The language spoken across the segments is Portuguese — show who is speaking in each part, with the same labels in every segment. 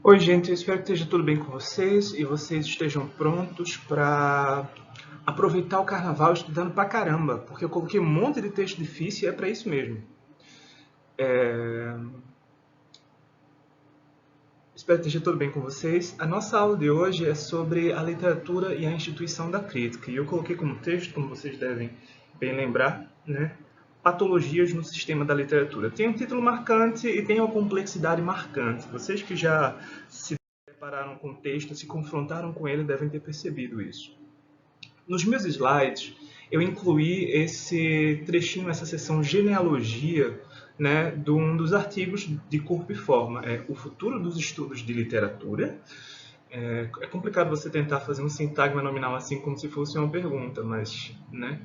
Speaker 1: Oi, gente, eu espero que esteja tudo bem com vocês e vocês estejam prontos para aproveitar o carnaval estudando pra caramba, porque eu coloquei um monte de texto difícil e é para isso mesmo. Espero que esteja tudo bem com vocês. A nossa aula de hoje é sobre a literatura e a instituição da crítica, e eu coloquei como texto, como vocês devem bem lembrar, né? Patologias no sistema da literatura. Tem um título marcante e tem uma complexidade marcante. Vocês que já se depararam com o texto, se confrontaram com ele, devem ter percebido isso. Nos meus slides, eu incluí esse trechinho, essa seção genealogia, né, de um dos artigos de Corpo e Forma, O Futuro dos Estudos de Literatura. É complicado você tentar fazer um sintagma nominal assim como se fosse uma pergunta, mas, né?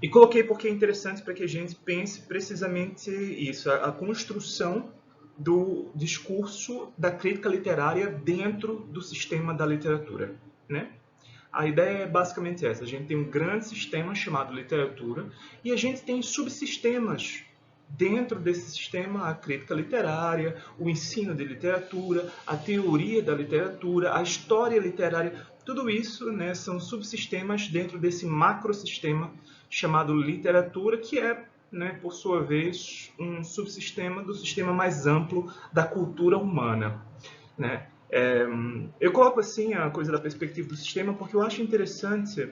Speaker 1: E coloquei porque é interessante para que a gente pense precisamente isso, a construção do discurso da crítica literária dentro do sistema da literatura, né? A ideia é basicamente essa: a gente tem um grande sistema chamado literatura e a gente tem subsistemas dentro desse sistema: a crítica literária, o ensino de literatura, a teoria da literatura, a história literária. Tudo isso, né, são subsistemas dentro desse macrosistema chamado literatura, que é, né, por sua vez, um subsistema do sistema mais amplo da cultura humana, né? Eu coloco assim a coisa da perspectiva do sistema porque eu acho interessante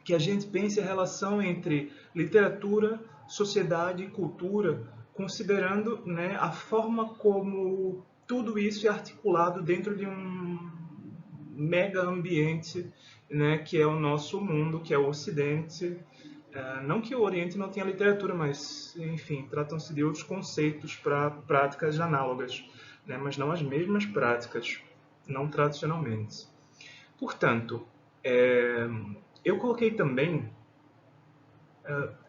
Speaker 1: que a gente pense a relação entre literatura, sociedade e cultura, considerando, né, a forma como tudo isso é articulado dentro de um mega ambiente, né, que é o nosso mundo, que é o Ocidente. Não que o Oriente não tenha literatura, mas, enfim, tratam-se de outros conceitos para práticas análogas, né, mas não as mesmas práticas, não tradicionalmente. Portanto, eu coloquei também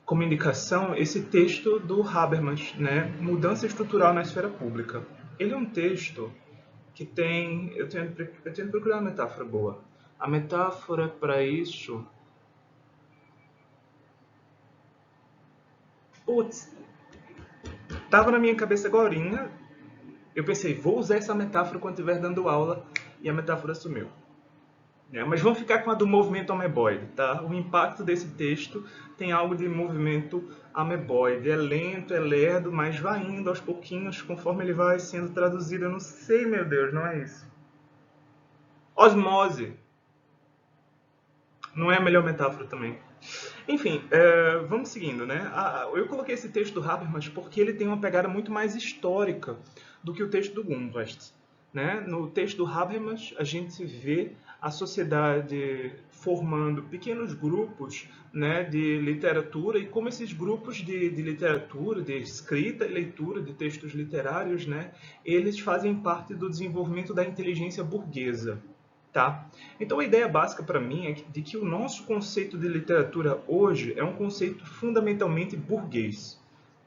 Speaker 1: como indicação esse texto do Habermas, né, Mudança Estrutural na Esfera Pública. Ele é um texto que tem... Eu tenho que procurar uma metáfora boa. A metáfora para isso... Putz, estava na minha cabeça agorinha. Eu pensei, vou usar essa metáfora quando estiver dando aula, e a metáfora sumiu. Mas vamos ficar com a do movimento ameboide, tá? O impacto desse texto tem algo de movimento ameboide. É lento, é lerdo, mas vai indo aos pouquinhos conforme ele vai sendo traduzido. Eu não sei, meu Deus, não é isso. Osmose. Não é a melhor metáfora também. Enfim, vamos seguindo, né? Eu coloquei esse texto do Habermas porque ele tem uma pegada muito mais histórica do que o texto do Gumbrast, né? No texto do Habermas, a gente vê a sociedade formando pequenos grupos, né, de literatura e como esses grupos de literatura, de escrita e leitura de textos literários, né, eles fazem parte do desenvolvimento da inteligência burguesa. Tá? Então a ideia básica para mim é de que o nosso conceito de literatura hoje é um conceito fundamentalmente burguês.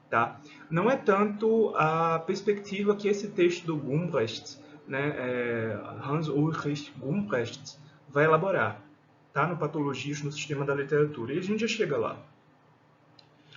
Speaker 1: Tá? Não é tanto a perspectiva que esse texto do Gumbrecht, né, Hans Ulrich Gumbrecht, vai elaborar, tá? No Patologias no Sistema da Literatura. E a gente já chega lá.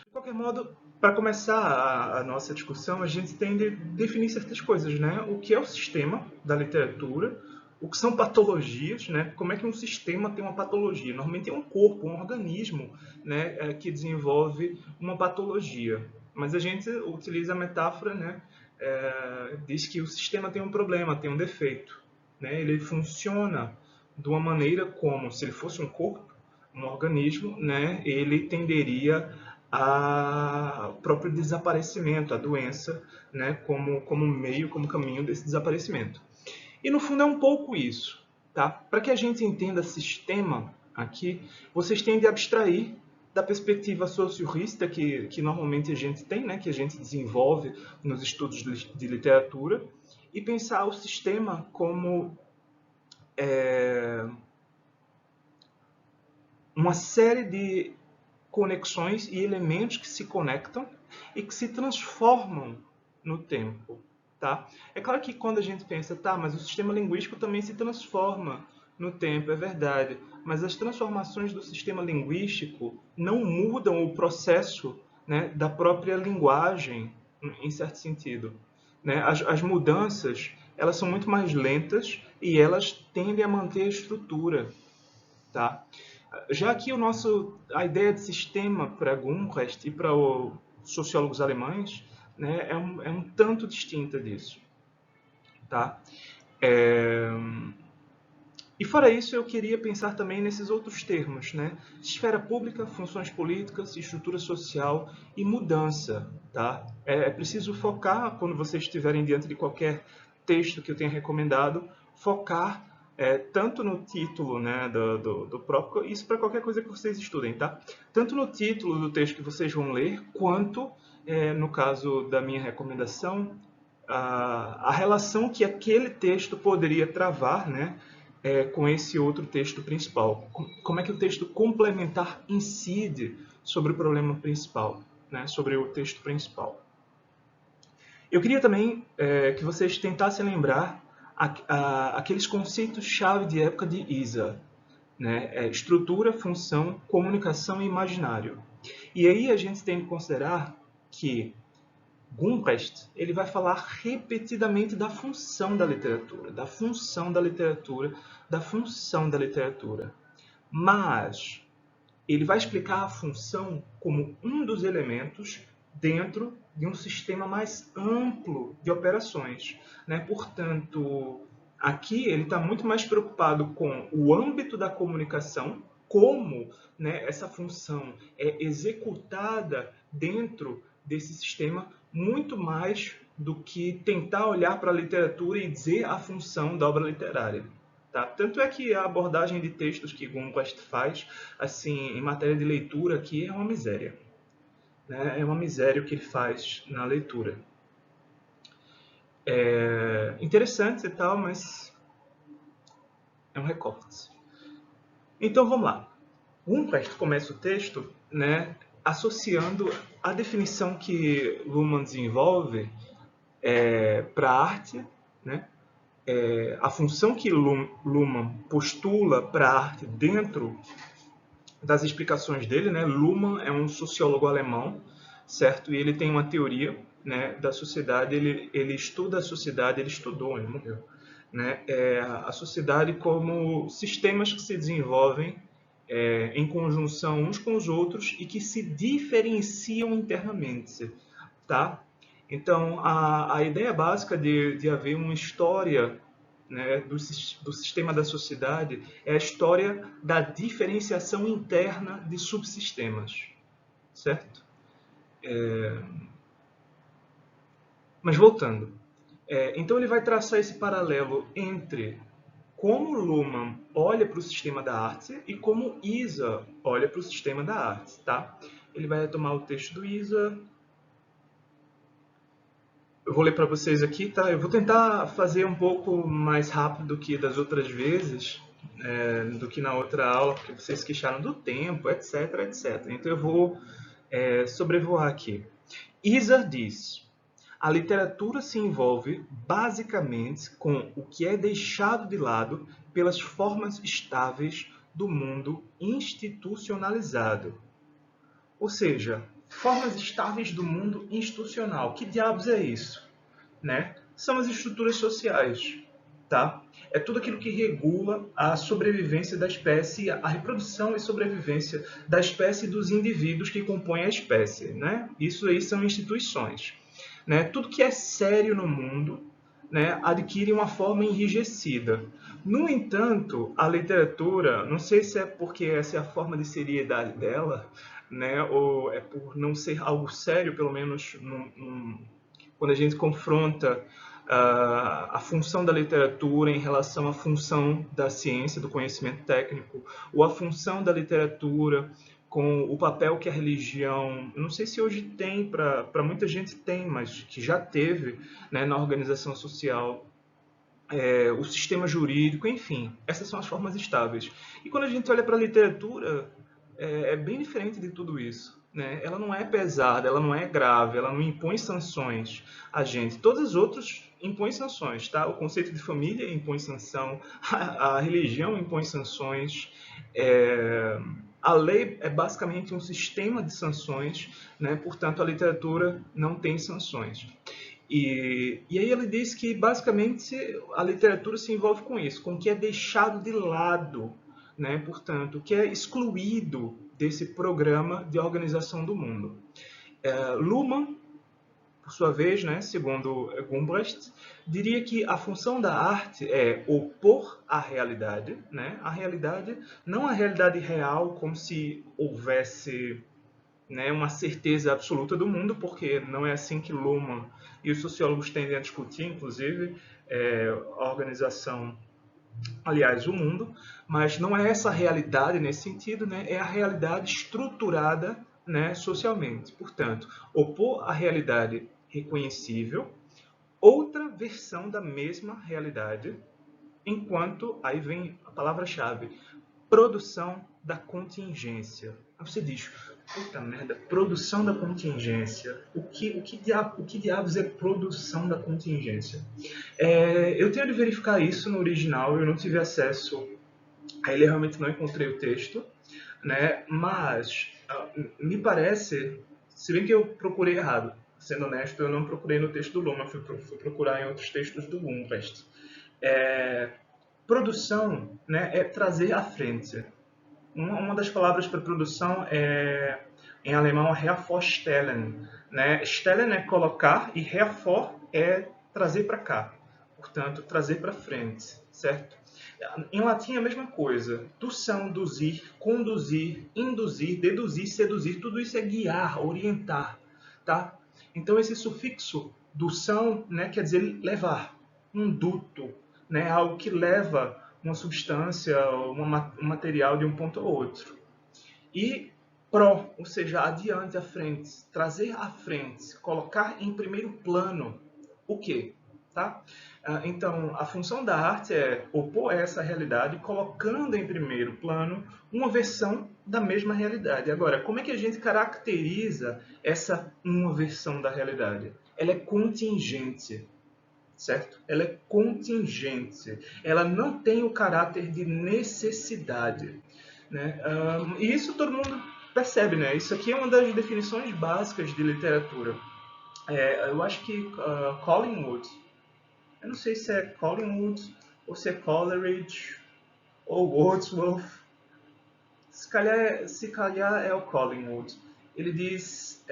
Speaker 1: De qualquer modo, para começar a nossa discussão, a gente tem de definir certas coisas, né? O que é o sistema da literatura, o que são patologias, né? Como é que um sistema tem uma patologia? Normalmente é um corpo, um organismo, né, que desenvolve uma patologia. Mas a gente utiliza a metáfora, né? Diz que o sistema tem um problema, tem um defeito, né? Ele funciona de uma maneira como se ele fosse um corpo, um organismo, né? Ele tenderia ao próprio desaparecimento, a doença, né, como meio, como caminho desse desaparecimento. E no fundo é um pouco isso, tá? Para que a gente entenda sistema aqui, vocês têm de abstrair da perspectiva sociologista que normalmente a gente tem, né, que a gente desenvolve nos estudos de literatura, e pensar o sistema como uma série de conexões e elementos que se conectam e que se transformam no tempo, tá? É claro que quando a gente pensa, tá, mas o sistema linguístico também se transforma no tempo, é verdade, mas as transformações do sistema linguístico não mudam o processo, né, da própria linguagem, em certo sentido. né? As mudanças, elas são muito mais lentas e elas tendem a manter a estrutura, tá? Já aqui a ideia de sistema para Gunquest e para os sociólogos alemães, né, é um tanto distinta disso, tá? É, E fora isso, eu queria pensar também nesses outros termos, né? Esfera pública, funções políticas, estrutura social e mudança, tá? É preciso focar, quando vocês estiverem diante de qualquer texto que eu tenha recomendado, focar tanto no título, né, do próprio, isso para qualquer coisa que vocês estudem, tá? Tanto no título do texto que vocês vão ler, quanto, no caso da minha recomendação, a relação que aquele texto poderia travar, né, com esse outro texto principal. Como é que o texto complementar incide sobre o problema principal, né, sobre o texto principal. Eu queria também que vocês tentassem lembrar aqueles conceitos-chave de época de Isa, né? Estrutura, função, comunicação e imaginário. E aí a gente tem que considerar que Gunquest ele vai falar repetidamente da função da literatura, da função da literatura, da função da literatura. Mas ele vai explicar a função como um dos elementos dentro de um sistema mais amplo de operações, né? Portanto, aqui ele está muito mais preocupado com o âmbito da comunicação, como, né, essa função é executada dentro desse sistema, muito mais do que tentar olhar para a literatura e dizer a função da obra literária. Tá? Tanto é que a abordagem de textos que Gunquest faz, assim, em matéria de leitura aqui, é uma miséria. Né? É uma miséria o que ele faz na leitura. É interessante e tal, mas é um recorte. Então vamos lá. Gunquest começa o texto, né, associando a definição que Luhmann desenvolve para a arte, né, a função que Luhmann postula para a arte dentro das explicações dele, né? Luhmann é um sociólogo alemão, certo? E ele tem uma teoria, né, da sociedade, ele estuda a sociedade, ele estudou, ele morreu, né? A sociedade como sistemas que se desenvolvem em conjunção uns com os outros e que se diferenciam internamente, tá? Então, a ideia básica de haver uma história, né, do sistema da sociedade é a história da diferenciação interna de subsistemas, certo? Mas voltando, então ele vai traçar esse paralelo entre como Luhmann olha para o sistema da arte e como Isa olha para o sistema da arte, tá? Ele vai retomar o texto do Isa. Eu vou ler para vocês aqui, tá? Eu vou tentar fazer um pouco mais rápido do que das outras vezes, do que na outra aula, porque vocês queixaram do tempo, etc, etc. Então eu vou sobrevoar aqui. Isa diz: a literatura se envolve basicamente com o que é deixado de lado pelas formas estáveis do mundo institucionalizado. Ou seja, formas estáveis do mundo institucional. Que diabos é isso? Né? São as estruturas sociais. Tá? É tudo aquilo que regula a sobrevivência da espécie, a reprodução e sobrevivência da espécie e dos indivíduos que compõem a espécie. Né? Isso aí são instituições. Né? Tudo que é sério no mundo, né, adquire uma forma enrijecida. No entanto, a literatura, não sei se é porque essa é a forma de seriedade dela, né, ou é por não ser algo sério, pelo menos quando a gente confronta a função da literatura em relação à função da ciência, do conhecimento técnico, ou a função da literatura com o papel que a religião, não sei se hoje tem, para muita gente tem, mas que já teve, né, na organização social, o sistema jurídico, enfim, essas são as formas estáveis. E quando a gente olha para a literatura, é bem diferente de tudo isso. Né? Ela não é pesada, ela não é grave, ela não impõe sanções a gente. Todas as outras impõem sanções, tá? O conceito de família impõe sanção, a religião impõe sanções, a lei é basicamente um sistema de sanções, né? Portanto, a literatura não tem sanções. E aí ele diz que basicamente a literatura se envolve com isso, com o que é deixado de lado, né? Portanto, o que é excluído desse programa de organização do mundo. Luhmann, por sua vez, né, segundo Gumbrecht, diria que a função da arte é opor a realidade, né? A realidade, não a realidade real, como se houvesse, né, uma certeza absoluta do mundo, porque não é assim que Luhmann e os sociólogos tendem a discutir, inclusive, a organização, aliás, o mundo, mas não é essa realidade nesse sentido, né, é a realidade estruturada, né, socialmente. Portanto, opor a realidade reconhecível, outra versão da mesma realidade, enquanto, aí vem a palavra-chave, produção da contingência. Aí você diz, puta merda, produção da contingência. O que diabos é produção da contingência? Eu tenho de verificar isso no original, eu não tive acesso a ele, realmente não encontrei o texto, né? Mas me parece, se bem que eu procurei errado, sendo honesto, eu não procurei no texto do Luhmann, fui procurar em outros textos do Gumbrecht. Produção, né, é trazer à frente. Uma das palavras para produção é, em alemão, hervorstellen. Né? Stellen é colocar e hervor é trazer para cá. Portanto, trazer para frente, certo? Em latim é a mesma coisa. Tução, duzir, conduzir, induzir, deduzir, seduzir, tudo isso é guiar, orientar, tá? Então esse sufixo dução, né, quer dizer levar, um duto, né, algo que leva uma substância, um material de um ponto ao outro. E pro, ou seja, adiante, à frente, trazer à frente, colocar em primeiro plano o quê? Tá? Então, a função da arte é opor essa realidade, colocando em primeiro plano uma versão da mesma realidade. Agora, como é que a gente caracteriza essa uma versão da realidade? Ela é contingente, certo? Ela é contingente. Ela não tem o caráter de necessidade, né? E isso todo mundo percebe, né? Isso aqui é uma das definições básicas de literatura. Eu acho que Collingwood, eu não sei se é Collingwood ou se é Coleridge ou Wordsworth, se calhar é o Collingwood. Ele diz,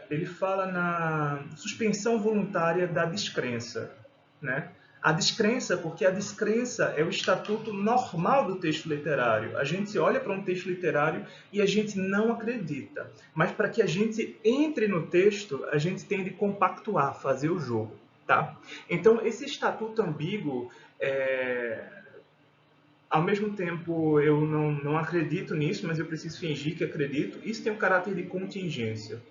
Speaker 1: ele fala na suspensão voluntária da descrença, né? A descrença, porque a descrença é o estatuto normal do texto literário. A gente olha para um texto literário e a gente não acredita. Mas para que a gente entre no texto, a gente tem de compactuar, fazer o jogo, tá? Então, esse estatuto ambíguo ao mesmo tempo, eu não acredito nisso, mas eu preciso fingir que acredito. Isso tem um caráter de contingência.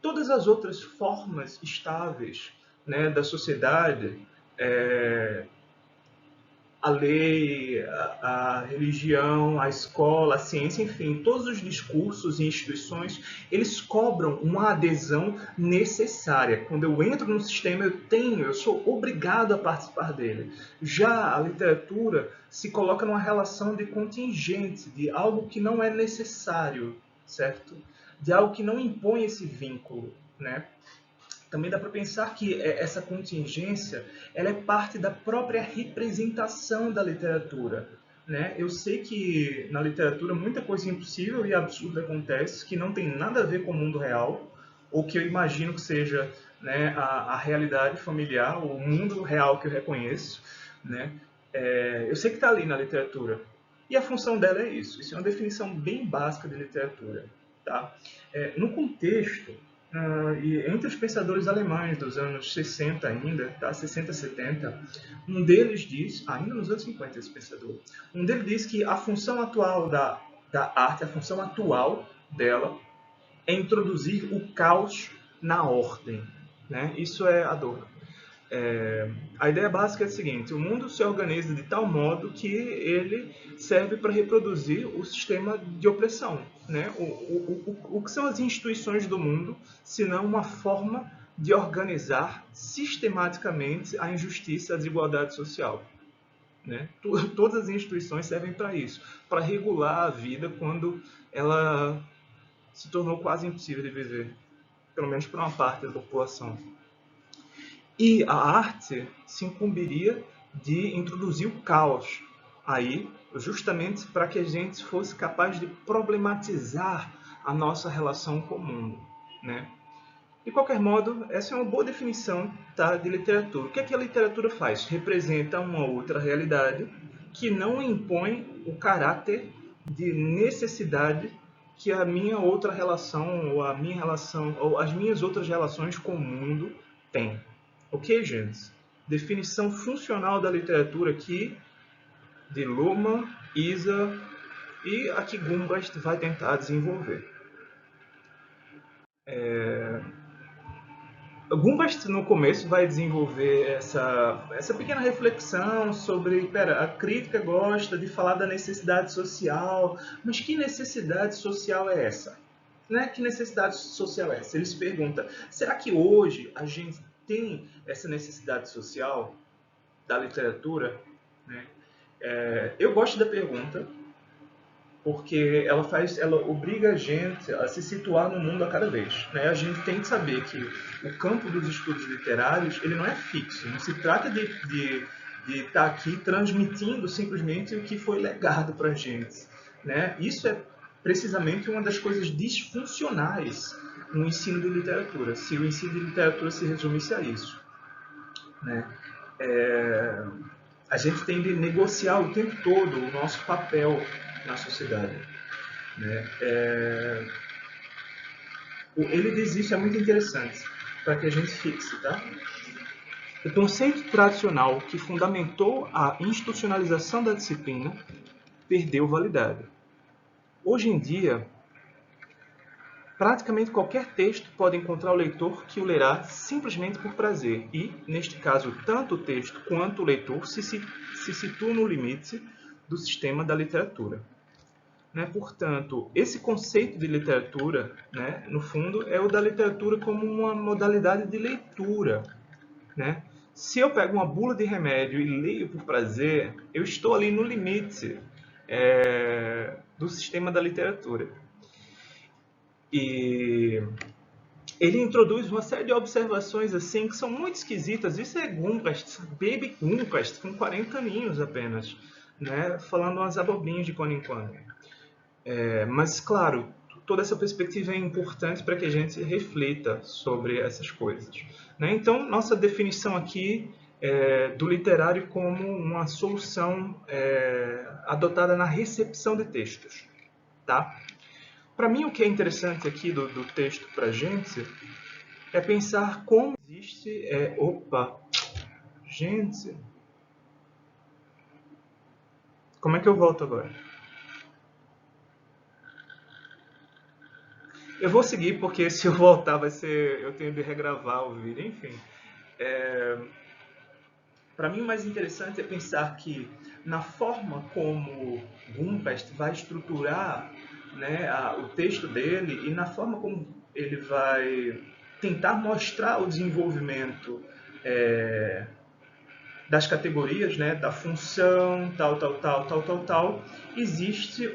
Speaker 1: Todas as outras formas estáveis, né, da sociedade, é, a lei, a religião, a escola, a ciência, enfim, todos os discursos e instituições, eles cobram uma adesão necessária. Quando eu entro no sistema, eu sou obrigado a participar dele. Já a literatura se coloca numa relação de contingente, de algo que não é necessário, certo? De algo que não impõe esse vínculo, né? Também dá para pensar que essa contingência ela é parte da própria representação da literatura. Né? Eu sei que na literatura muita coisa impossível e absurda acontece que não tem nada a ver com o mundo real, ou que eu imagino que seja, né, a realidade familiar, o mundo real que eu reconheço. Né? Eu sei que está ali na literatura. E a função dela é isso. Isso é uma definição bem básica de literatura. Tá? No contexto, e entre os pensadores alemães dos anos 60 ainda, tá? 60, 70, um deles diz, ainda nos anos 50 esse pensador, um deles diz que a função atual da arte, a função atual dela, é introduzir o caos na ordem. Né? Isso é Adorno. A ideia básica é a seguinte: o mundo se organiza de tal modo que ele serve para reproduzir o sistema de opressão. Né? O que são as instituições do mundo, senão uma forma de organizar sistematicamente a injustiça e a desigualdade social? Né? Todas as instituições servem para isso, para regular a vida quando ela se tornou quase impossível de viver, pelo menos para uma parte da população. E a arte se incumbiria de introduzir o caos aí, justamente para que a gente fosse capaz de problematizar a nossa relação com o mundo, né? De qualquer modo, essa é uma boa definição, tá, de literatura. O que é que a literatura faz? Representa uma outra realidade que não impõe o caráter de necessidade que a minha outra relação, ou a minha relação, ou as minhas outras relações com o mundo têm. Ok, gente? Definição funcional da literatura aqui, de Luhmann, Isa e a que Gumbast vai tentar desenvolver. Gumbast no começo vai desenvolver essa pequena reflexão sobre, a crítica gosta de falar da necessidade social, mas que necessidade social é essa? Né? Que necessidade social é essa? Ele se pergunta, será que hoje a gente tem essa necessidade social da literatura? Né? Eu gosto da pergunta, porque ela obriga a gente a se situar no mundo a cada vez, né? A gente tem que saber que o campo dos estudos literários ele não é fixo, não se trata de estar aqui transmitindo simplesmente o que foi legado para a gente, né? Isso é precisamente uma das coisas disfuncionais no ensino de literatura, se o ensino de literatura se resumisse a isso, né? A gente tem de negociar o tempo todo o nosso papel na sociedade, né? Ele diz isso, é muito interessante, para que a gente fixe, tá? O conceito tradicional que fundamentou a institucionalização da disciplina perdeu validade. Hoje em dia, praticamente qualquer texto pode encontrar o leitor que o lerá simplesmente por prazer e, neste caso, tanto o texto quanto o leitor se situam no limite do sistema da literatura. Né? Portanto, esse conceito de literatura, né, no fundo, é o da literatura como uma modalidade de leitura. Né? Se eu pego uma bula de remédio e leio por prazer, eu estou ali no limite do sistema da literatura. E ele introduz uma série de observações assim que são muito esquisitas. Isso é Gumbast, Baby Gumbast, com 40 aninhos apenas, né? Falando umas abobrinhas de quando em quando. Mas, claro, toda essa perspectiva é importante para que a gente reflita sobre essas coisas. Né? Então, nossa definição aqui do literário como uma solução adotada na recepção de textos. Tá? Para mim, o que é interessante aqui do texto para a gente é pensar como existe... Opa! Gente! Como é que eu volto agora? Eu vou seguir porque se eu voltar vai ser... eu tenho de regravar o vídeo, enfim. Para mim, o mais interessante é pensar que na forma como Gumbast vai estruturar, né, o texto dele e na forma como ele vai tentar mostrar o desenvolvimento das categorias, né, da função, tal, existe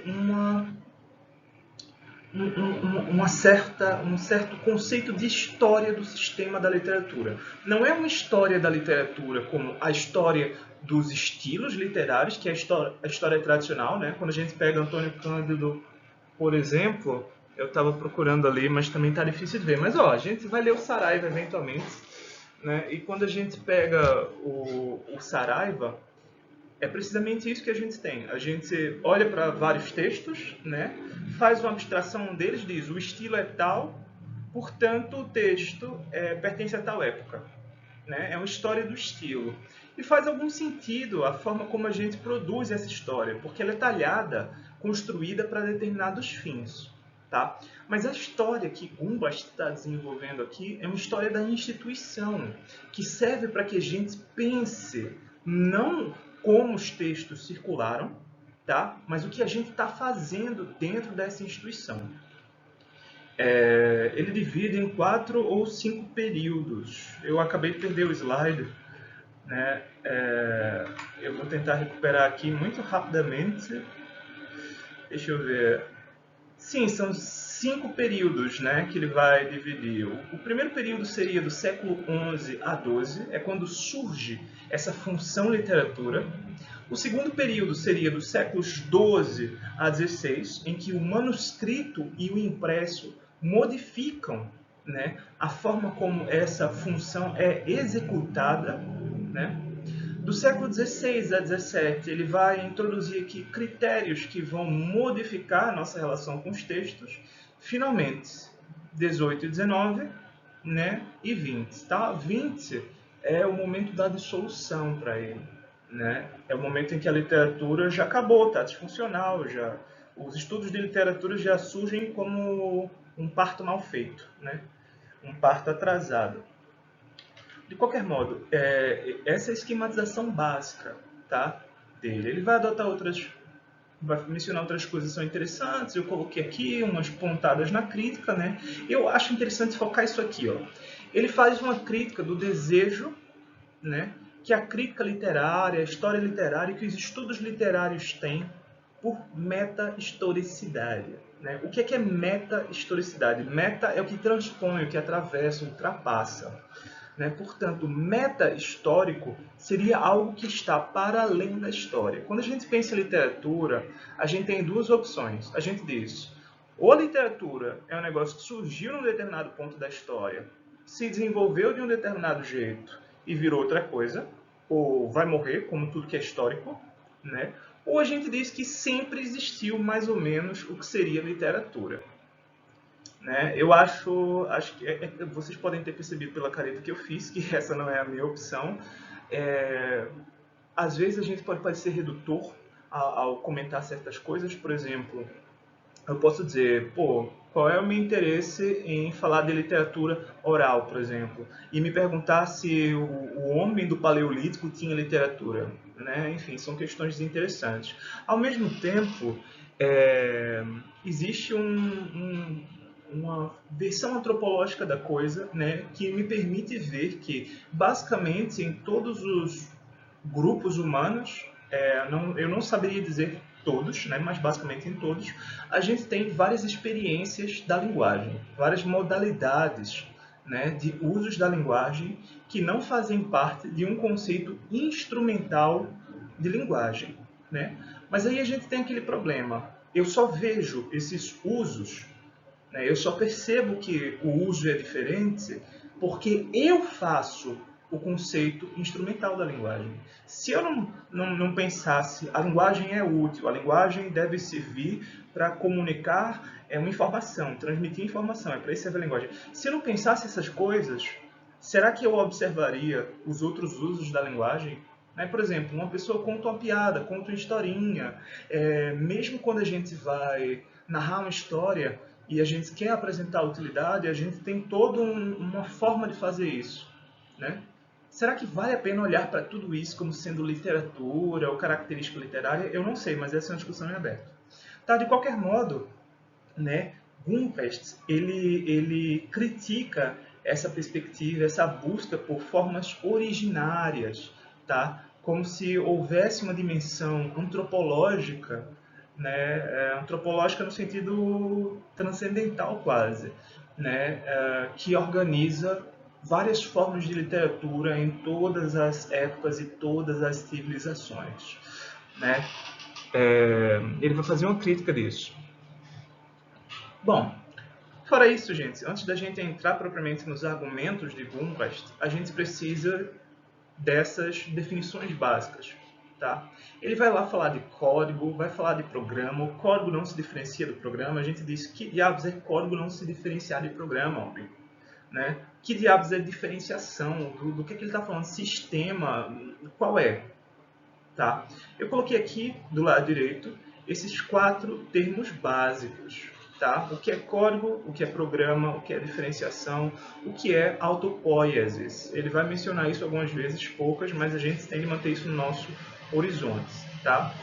Speaker 1: um certo conceito de história do sistema da literatura. Não é uma história da literatura como a história dos estilos literários, que é a história tradicional, né? Quando a gente pega Antônio Cândido, por exemplo, eu estava procurando ali, mas também está difícil de ver. Mas ó, a gente vai ler o Saraiva eventualmente, né? E quando a gente pega o Saraiva, é precisamente isso que a gente tem. A gente olha para vários textos, né? Faz uma abstração deles, diz o estilo é tal, portanto o texto pertence a tal época. Né? É uma história do estilo. E faz algum sentido a forma como a gente produz essa história, porque ela é talhada, construída para determinados fins. Tá? Mas a história que Gumbast está desenvolvendo aqui é uma história da instituição, que serve para que a gente pense não como os textos circularam, tá? Mas o que a gente está fazendo dentro dessa instituição. Ele divide em 4 ou 5 períodos. Eu acabei de perder o slide, né? Eu vou tentar recuperar aqui muito rapidamente. Deixa eu ver. Sim, são 5 períodos, né, que ele vai dividir. O primeiro período seria do século XI a XII, é quando surge essa função literatura. O segundo período seria dos séculos XII a XVI, em que o manuscrito e o impresso modificam, né, a forma como essa função é executada, né? Do século XVI a XVII, ele vai introduzir aqui critérios que vão modificar a nossa relação com os textos. Finalmente, 18 e 19, né? E 20. Tá? 20 é o momento da dissolução para ele. Né? É o momento em que a literatura já acabou, está disfuncional, já. Os estudos de literatura já surgem como um parto mal feito, né? Um parto atrasado. De qualquer modo, essa é a esquematização básica, tá, dele. Ele vai adotar outras, vai mencionar outras coisas que são interessantes. Eu coloquei aqui umas pontadas na crítica, né? Eu acho interessante focar isso aqui, ó. Ele faz uma crítica do desejo, né, que a crítica literária, a história literária e que os estudos literários têm por meta-historicidade. Né? O que é meta-historicidade? Meta é o que transpõe, o que atravessa, ultrapassa. Né? Portanto, meta-histórico seria algo que está para além da história. Quando a gente pensa em literatura, a gente tem duas opções. A gente diz, ou a literatura é um negócio que surgiu num determinado ponto da história, se desenvolveu de um determinado jeito e virou outra coisa, ou vai morrer, como tudo que é histórico, né? Ou a gente diz que sempre existiu mais ou menos o que seria literatura. Né? Eu acho que vocês podem ter percebido pela careta que eu fiz que essa não é a minha opção. Às vezes a gente pode parecer redutor ao comentar certas coisas. Por exemplo, eu posso dizer, pô, qual é o meu interesse em falar de literatura oral, por exemplo, e me perguntar se o homem do Paleolítico tinha literatura, né? Enfim, são questões interessantes. Ao mesmo tempo, existe uma versão antropológica da coisa, né, que me permite ver que, basicamente, em todos os grupos humanos, eu não saberia dizer todos, né, mas basicamente em todos, a gente tem várias experiências da linguagem, várias modalidades, né, de usos da linguagem que não fazem parte de um conceito instrumental de linguagem. Né? Mas aí a gente tem aquele problema. Eu só vejo esses usos, né, eu só percebo que o uso é diferente porque eu faço o conceito instrumental da linguagem. Se eu não pensasse, a linguagem é útil, a linguagem deve servir para comunicar uma informação, transmitir informação, é para isso que serve a linguagem. Se eu não pensasse essas coisas, será que eu observaria os outros usos da linguagem? Né? Por exemplo, uma pessoa conta uma piada, conta uma historinha, mesmo quando a gente vai narrar uma história e a gente quer apresentar a utilidade, a gente tem toda uma forma de fazer isso. Né? Será que vale a pena olhar para tudo isso como sendo literatura ou característica literária? Eu não sei, mas essa é uma discussão em aberto. Tá, de qualquer modo, né, Gumpest, ele critica essa perspectiva, essa busca por formas originárias, tá? Como se houvesse uma dimensão antropológica, né, antropológica no sentido transcendental quase, né, que organiza várias formas de literatura em todas as épocas e todas as civilizações. Né? Ele vai fazer uma crítica disso. Bom, fora isso, gente, antes da gente entrar propriamente nos argumentos de Gumpast, a gente precisa dessas definições básicas. Tá? Ele vai lá falar de código, vai falar de programa. O código não se diferencia do programa. A gente diz que diabos é código não se diferenciar de programa, óbvio. Né? Que diabos é diferenciação? Do que ele está falando? Sistema? Qual é? Tá? Eu coloquei aqui do lado direito esses 4 termos básicos. Tá? O que é código, o que é programa, o que é diferenciação, o que é autopoiesis. Ele vai mencionar isso algumas vezes, poucas, mas a gente tem que manter isso no nosso horizonte. Tá?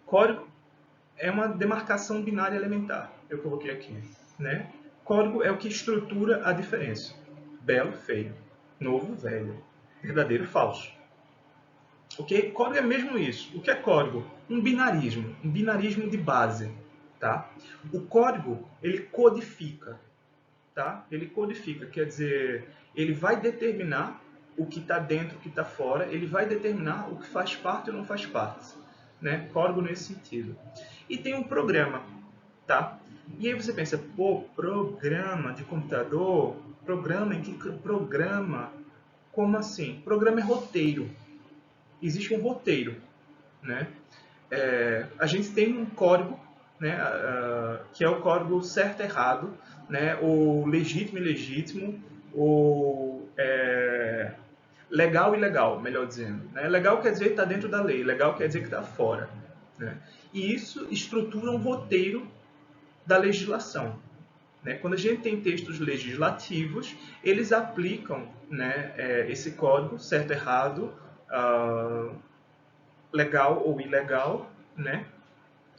Speaker 1: Código é uma demarcação binária elementar, eu coloquei aqui. Né? Código é o que estrutura a diferença. Belo, feio. Novo, velho. Verdadeiro, falso. Ok? Código é mesmo isso. O que é código? Um binarismo de base. Tá? O código, ele codifica. Tá? Ele codifica, quer dizer, ele vai determinar o que está dentro, o que está fora, ele vai determinar o que faz parte ou não faz parte. Né? Código nesse sentido. E tem um programa. Tá? E aí você pensa, pô, programa de computador? Programa? Em que programa? Como assim? Programa é roteiro. Existe um roteiro, né? A gente tem um código, né, que é o código certo e errado, né, o legítimo e ilegítimo, o legal e ilegal, melhor dizendo. Né? Legal quer dizer que está dentro da lei, legal quer dizer que está fora. Né? E isso estrutura um roteiro da legislação. Né? Quando a gente tem textos legislativos, eles aplicam, né, esse código certo e errado, legal ou ilegal, né,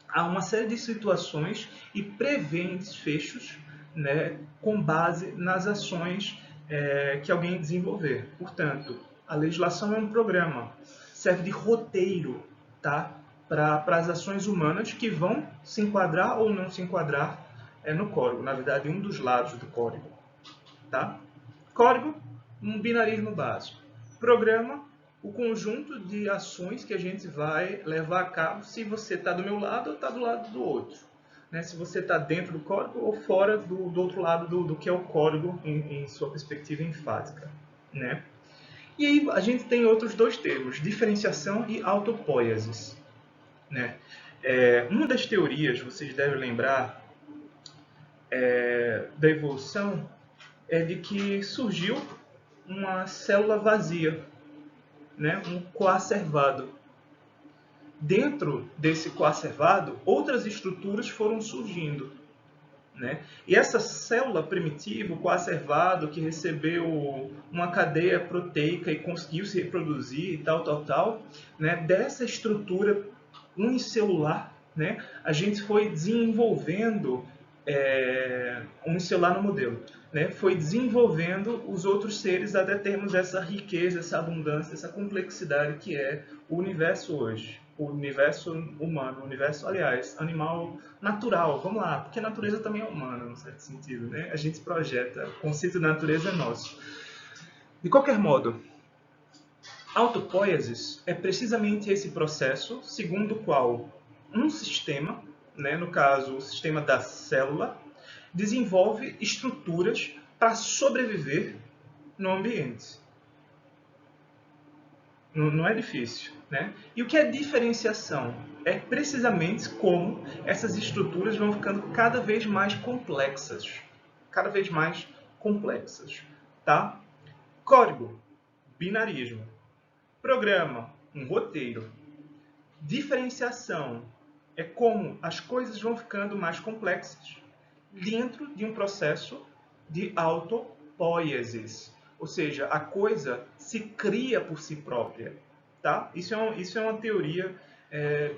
Speaker 1: a uma série de situações e prevêem desfechos, né, com base nas ações que alguém desenvolver. Portanto, a legislação é um programa, serve de roteiro, tá, para as ações humanas que vão se enquadrar ou não se enquadrar no código, na verdade, um dos lados do código. Tá? Código, um binarismo básico. Programa, o conjunto de ações que a gente vai levar a cabo se você está do meu lado ou está do lado do outro. Né? Se você está dentro do código ou fora do outro lado do que é o código em sua perspectiva enfática. Né? E aí a gente tem outros dois termos, diferenciação e autopoiesis. Né? Uma das teorias, vocês devem lembrar, da evolução é de que surgiu uma célula vazia, né? Um coacervado. Dentro desse coacervado, outras estruturas foram surgindo. Né? E essa célula primitiva, o coacervado, que recebeu uma cadeia proteica e conseguiu se reproduzir e tal, né? Dessa estrutura unicelular, né? A gente foi desenvolvendo unicelular no modelo, né? Foi desenvolvendo os outros seres até termos essa riqueza, essa abundância, essa complexidade que é o universo hoje. O universo humano, o universo, aliás, animal natural, vamos lá, porque a natureza também é humana, num certo sentido, né? A gente projeta, o conceito da natureza é nosso. De qualquer modo, autopoiesis é precisamente esse processo segundo o qual um sistema, né, no caso o sistema da célula, desenvolve estruturas para sobreviver no ambiente. Não é difícil. Né? E o que é diferenciação? É precisamente como essas estruturas vão ficando cada vez mais complexas. Cada vez mais complexas. Tá? Código, binarismo. Programa, um roteiro. Diferenciação é como as coisas vão ficando mais complexas dentro de um processo de autopoiesis. Ou seja, a coisa se cria por si própria. Tá? Isso é uma teoria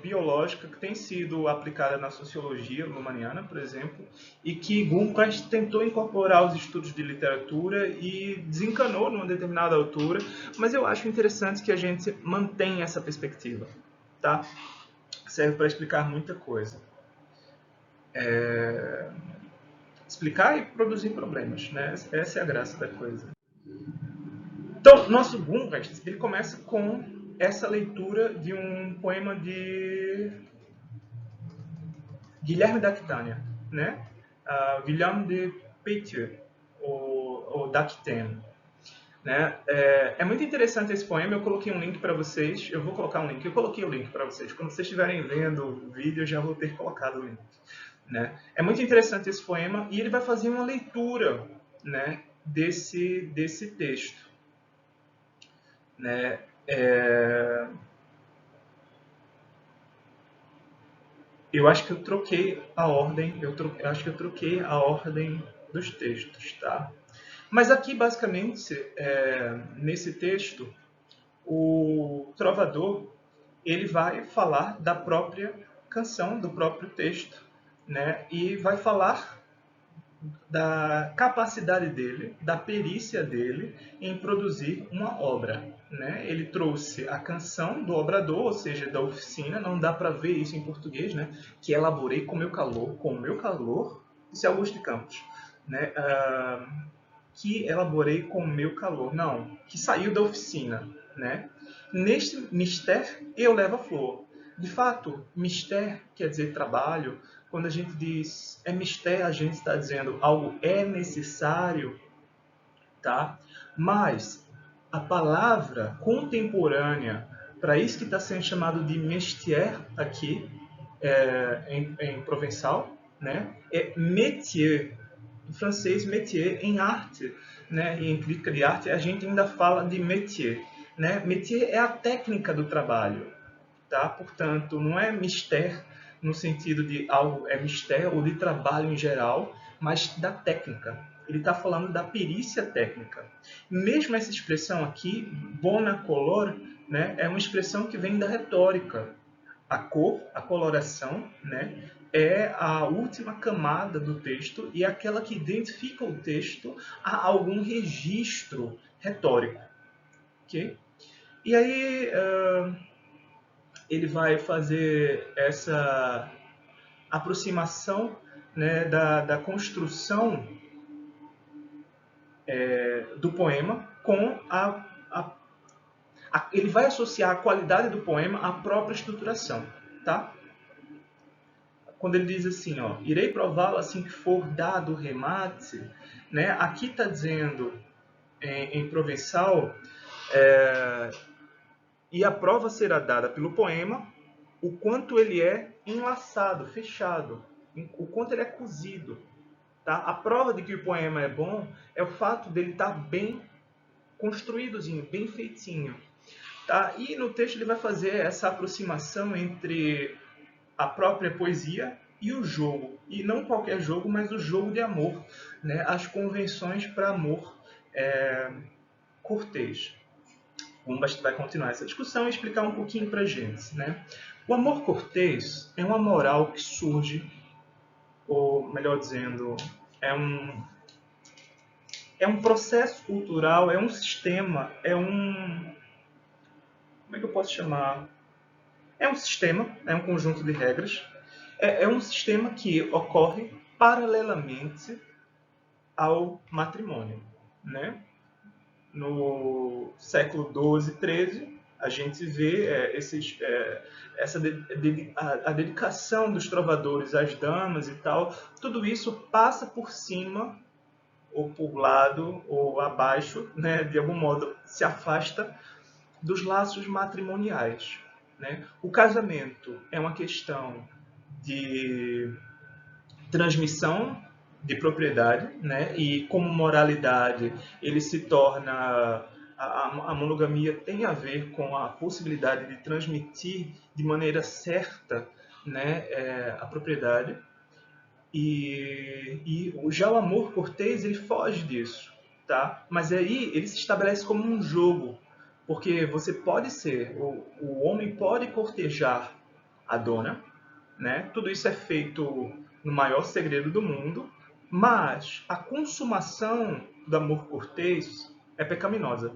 Speaker 1: biológica que tem sido aplicada na sociologia lumaniana, por exemplo, e que Gunquist tentou incorporar aos estudos de literatura e desencanou numa determinada altura, mas eu acho interessante que a gente mantenha essa perspectiva. Tá? Serve para explicar muita coisa. Explicar e produzir problemas, né? Essa é a graça da coisa. Então, nosso Gunquist, ele começa com essa leitura de um poema de Guilherme d'Aquitânia, né? Guillaume de Poitiers, ou d'Aquitaine. Né? É muito interessante esse poema, eu coloquei um link para vocês, eu vou colocar um link, eu coloquei o link para vocês, quando vocês estiverem vendo o vídeo eu já vou ter colocado o link. Né? É muito interessante esse poema e ele vai fazer uma leitura, né, desse texto. Né? Eu acho que eu troquei a ordem, eu acho que eu troquei a ordem dos textos, tá? Mas aqui, basicamente, nesse texto, o trovador ele vai falar da própria canção, do próprio texto, né? E vai falar da capacidade dele, da perícia dele em produzir uma obra. Né? Ele trouxe a canção do obrador, ou seja, da oficina, não dá para ver isso em português, né? Que elaborei com o meu calor, disse Augusto de Campos. Né? Que elaborei com o meu calor. Não, que saiu da oficina. Né? Neste mistério, eu levo a flor. De fato, mistério quer dizer trabalho. Quando a gente diz é mistério, a gente está dizendo algo é necessário, tá? Mas a palavra contemporânea para isso que está sendo chamado de métier aqui em provençal, né? É métier. Em francês, métier em arte, né? E em crítica de arte a gente ainda fala de métier, né? Métier é a técnica do trabalho, tá? Portanto, não é mistério no sentido de algo é mistério ou de trabalho em geral, mas da técnica. Ele está falando da perícia técnica. Mesmo essa expressão aqui, bona color, né, é uma expressão que vem da retórica. A cor, a coloração, né, é a última camada do texto e é aquela que identifica o texto a algum registro retórico. Okay? E aí, ele vai fazer essa aproximação, né, da construção do poema com ele vai associar a qualidade do poema à própria estruturação, tá? Quando ele diz assim, ó, irei prová-lo assim que for dado o remate, né? Aqui está dizendo em provençal, e a prova será dada pelo poema, o quanto ele é enlaçado, fechado, o quanto ele é cozido. Tá? A prova de que o poema é bom é o fato dele estar bem construídozinho, bem feitinho. Tá? E no texto ele vai fazer essa aproximação entre a própria poesia e o jogo. E não qualquer jogo, mas o jogo de amor. Né? As convenções para amor cortês. Vamos vai continuar essa discussão e explicar um pouquinho para a gente. Né? O amor cortês é uma moral que surge, ou melhor dizendo, é um processo cultural, é um sistema, é um... Como é que eu posso chamar? É um sistema, é um conjunto de regras, é um sistema que ocorre paralelamente ao matrimônio. Né? No século XII, XIII, a gente vê a dedicação dos trovadores às damas e tal, tudo isso passa por cima ou por lado ou abaixo, né, de algum modo se afasta dos laços matrimoniais. Né? O casamento é uma questão de transmissão de propriedade, né? E como moralidade ele se torna a monogamia tem a ver com a possibilidade de transmitir de maneira certa, né, a propriedade. E já o amor cortês ele foge disso, tá? Mas aí ele se estabelece como um jogo, porque você pode ser, o homem pode cortejar a dona, né? Tudo isso é feito no maior segredo do mundo, mas a consumação do amor cortês é pecaminosa,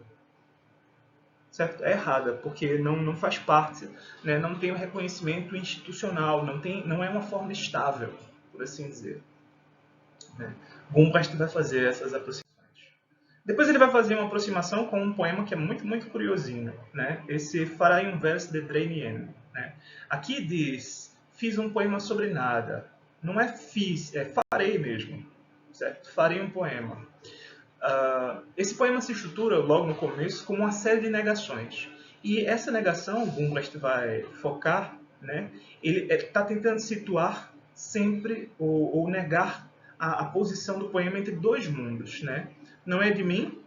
Speaker 1: certo? É errada, porque não faz parte, né? Não tem um reconhecimento institucional, não é uma forma estável, por assim dizer. Né? Gumbast vai fazer essas aproximações. Depois ele vai fazer uma aproximação com um poema que é muito, muito curiosinho. Né? Esse Farai um verso de Drainien. Né? Aqui diz, fiz um poema sobre nada. Não é fiz, é farei mesmo. Certo? Farei um poema. Esse poema se estrutura logo no começo com uma série de negações. E essa negação, o Gumbast vai focar, né? Ele está tentando situar sempre ou negar a posição do poema entre dois mundos. Né? Não é de mim,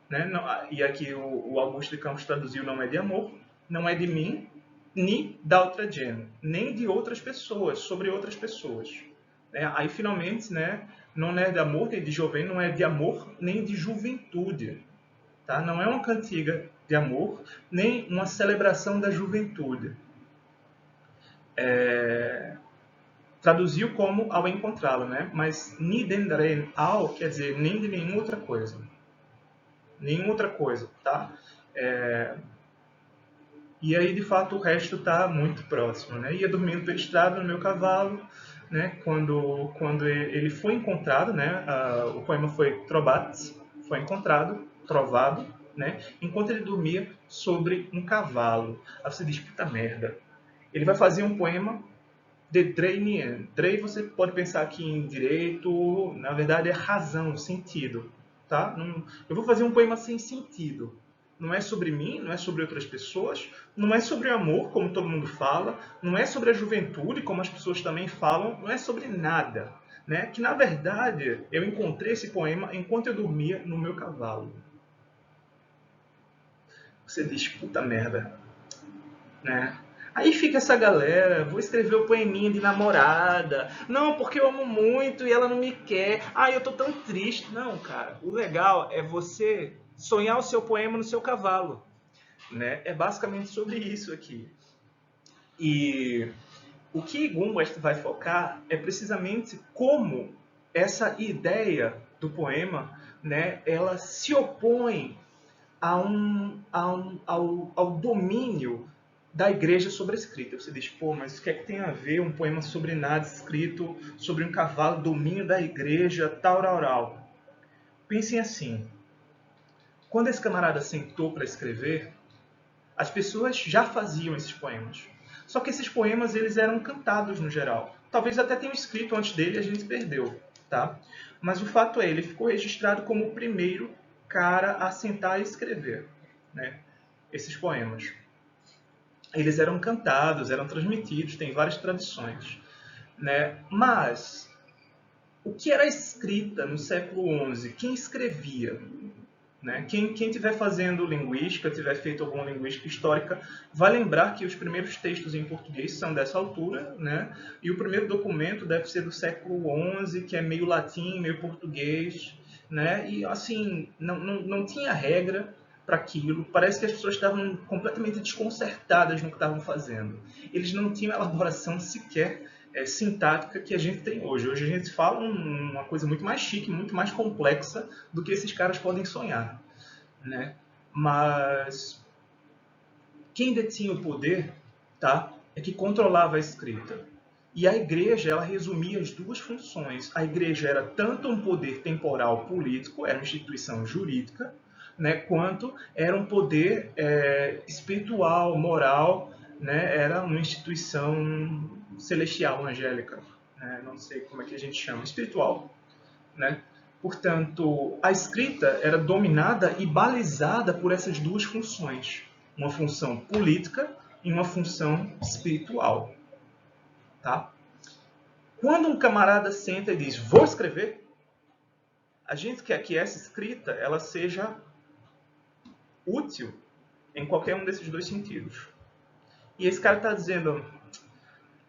Speaker 1: né? Não, e aqui o Augusto de Campos traduziu não é de amor, não é de mim, nem da outra gente, nem de outras pessoas, sobre outras pessoas. Aí finalmente, né, não é de amor nem de jovem, não é de amor nem de juventude. Tá? Não é uma cantiga de amor, nem uma celebração da juventude. traduziu como ao encontrá-lo, né? Mas ni den den ao quer dizer nem de nenhuma outra coisa. Nenhuma outra coisa, tá? E aí, de fato, o resto está muito próximo, né? Ia dormindo pela estrada no meu cavalo, né? Quando ele foi encontrado, né? O poema foi Trobat, foi encontrado, trovado, né? Enquanto ele dormia sobre um cavalo. Aí você diz, puta merda. Ele vai fazer um poema de Dreinien. Drei você pode pensar aqui em direito, na verdade é razão, sentido, tá? Eu vou fazer um poema sem sentido. Não é sobre mim, não é sobre outras pessoas, não é sobre amor, como todo mundo fala, não é sobre a juventude, como as pessoas também falam, não é sobre nada. Né? Que na verdade eu encontrei esse poema enquanto eu dormia no meu cavalo. Você diz, puta merda, né? Aí fica essa galera, vou escrever o poeminha de namorada. Não, porque eu amo muito e ela não me quer. Ah, eu tô tão triste. Não, cara, o legal é você sonhar o seu poema no seu cavalo, né? É basicamente sobre isso aqui. E o que Gumbast vai focar é precisamente como essa ideia do poema, né, ela se opõe ao domínio da igreja sobre a escrita. Você diz, pô, mas o que é que tem a ver um poema sobre nada escrito sobre um cavalo, domínio da igreja, tal, tal, tal? Pensem assim, quando esse camarada sentou para escrever, as pessoas já faziam esses poemas. Só que esses poemas eles eram cantados no geral. Talvez até tenham escrito antes dele e a gente perdeu, tá? Mas o fato é, ele ficou registrado como o primeiro cara a sentar e escrever, né? Esses poemas. Eles eram cantados, eram transmitidos, tem várias tradições, né? Mas o que era escrita no século XI? Quem escrevia? Né? Quem estiver fazendo linguística, tiver feito alguma linguística histórica, vai lembrar que os primeiros textos em português são dessa altura, né? E o primeiro documento deve ser do século XI, que é meio latim, meio português, né? E assim, não tinha regra para aquilo. Parece que as pessoas estavam completamente desconcertadas no que estavam fazendo. Eles não tinham elaboração sequer sintática que a gente tem hoje. Hoje a gente fala uma coisa muito mais chique, muito mais complexa do que esses caras podem sonhar, né? Mas quem detinha o poder, tá, é que controlava a escrita. E a igreja, ela resumia as duas funções. A igreja era tanto um poder temporal político, era uma instituição jurídica, né, quanto era um poder espiritual, moral, né, era uma instituição celestial, angélica, né, não sei como é que a gente chama, espiritual, né? Portanto, a escrita era dominada e balizada por essas duas funções, uma função política e uma função espiritual, tá? Quando um camarada senta e diz, vou escrever, a gente quer que essa escrita ela seja útil em qualquer um desses dois sentidos. E esse cara está dizendo,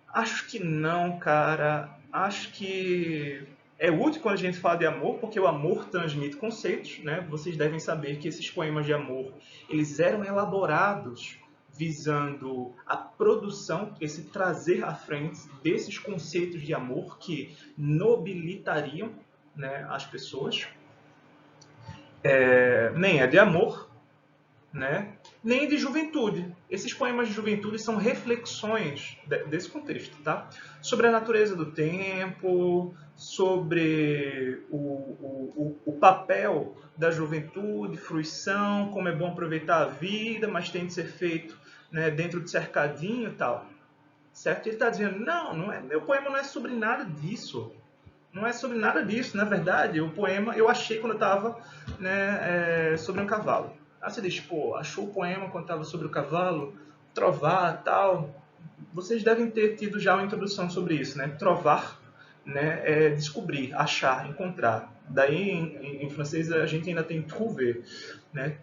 Speaker 1: acho que não, cara, acho que é útil quando a gente fala de amor, porque o amor transmite conceitos, né? Vocês devem saber que esses poemas de amor, eles eram elaborados visando a produção, esse trazer à frente desses conceitos de amor que nobilitariam, né, as pessoas. Nem é de amor, né? Nem de juventude. Esses poemas de juventude são reflexões desse contexto, tá? Sobre a natureza do tempo, sobre o papel da juventude, fruição, como é bom aproveitar a vida, mas tem de ser feito, né, dentro de cercadinho e tal. Certo? Ele está dizendo, meu poema não é sobre nada disso. Não é sobre nada disso. Na verdade, o poema eu achei quando eu estava, né, sobre um cavalo. Aí você diz, pô, achou o poema quando estava sobre o cavalo? Trovar, tal. Vocês devem ter tido já uma introdução sobre isso, né? Trovar, né, é descobrir, achar, encontrar. Daí, em francês, a gente ainda tem trouver, né?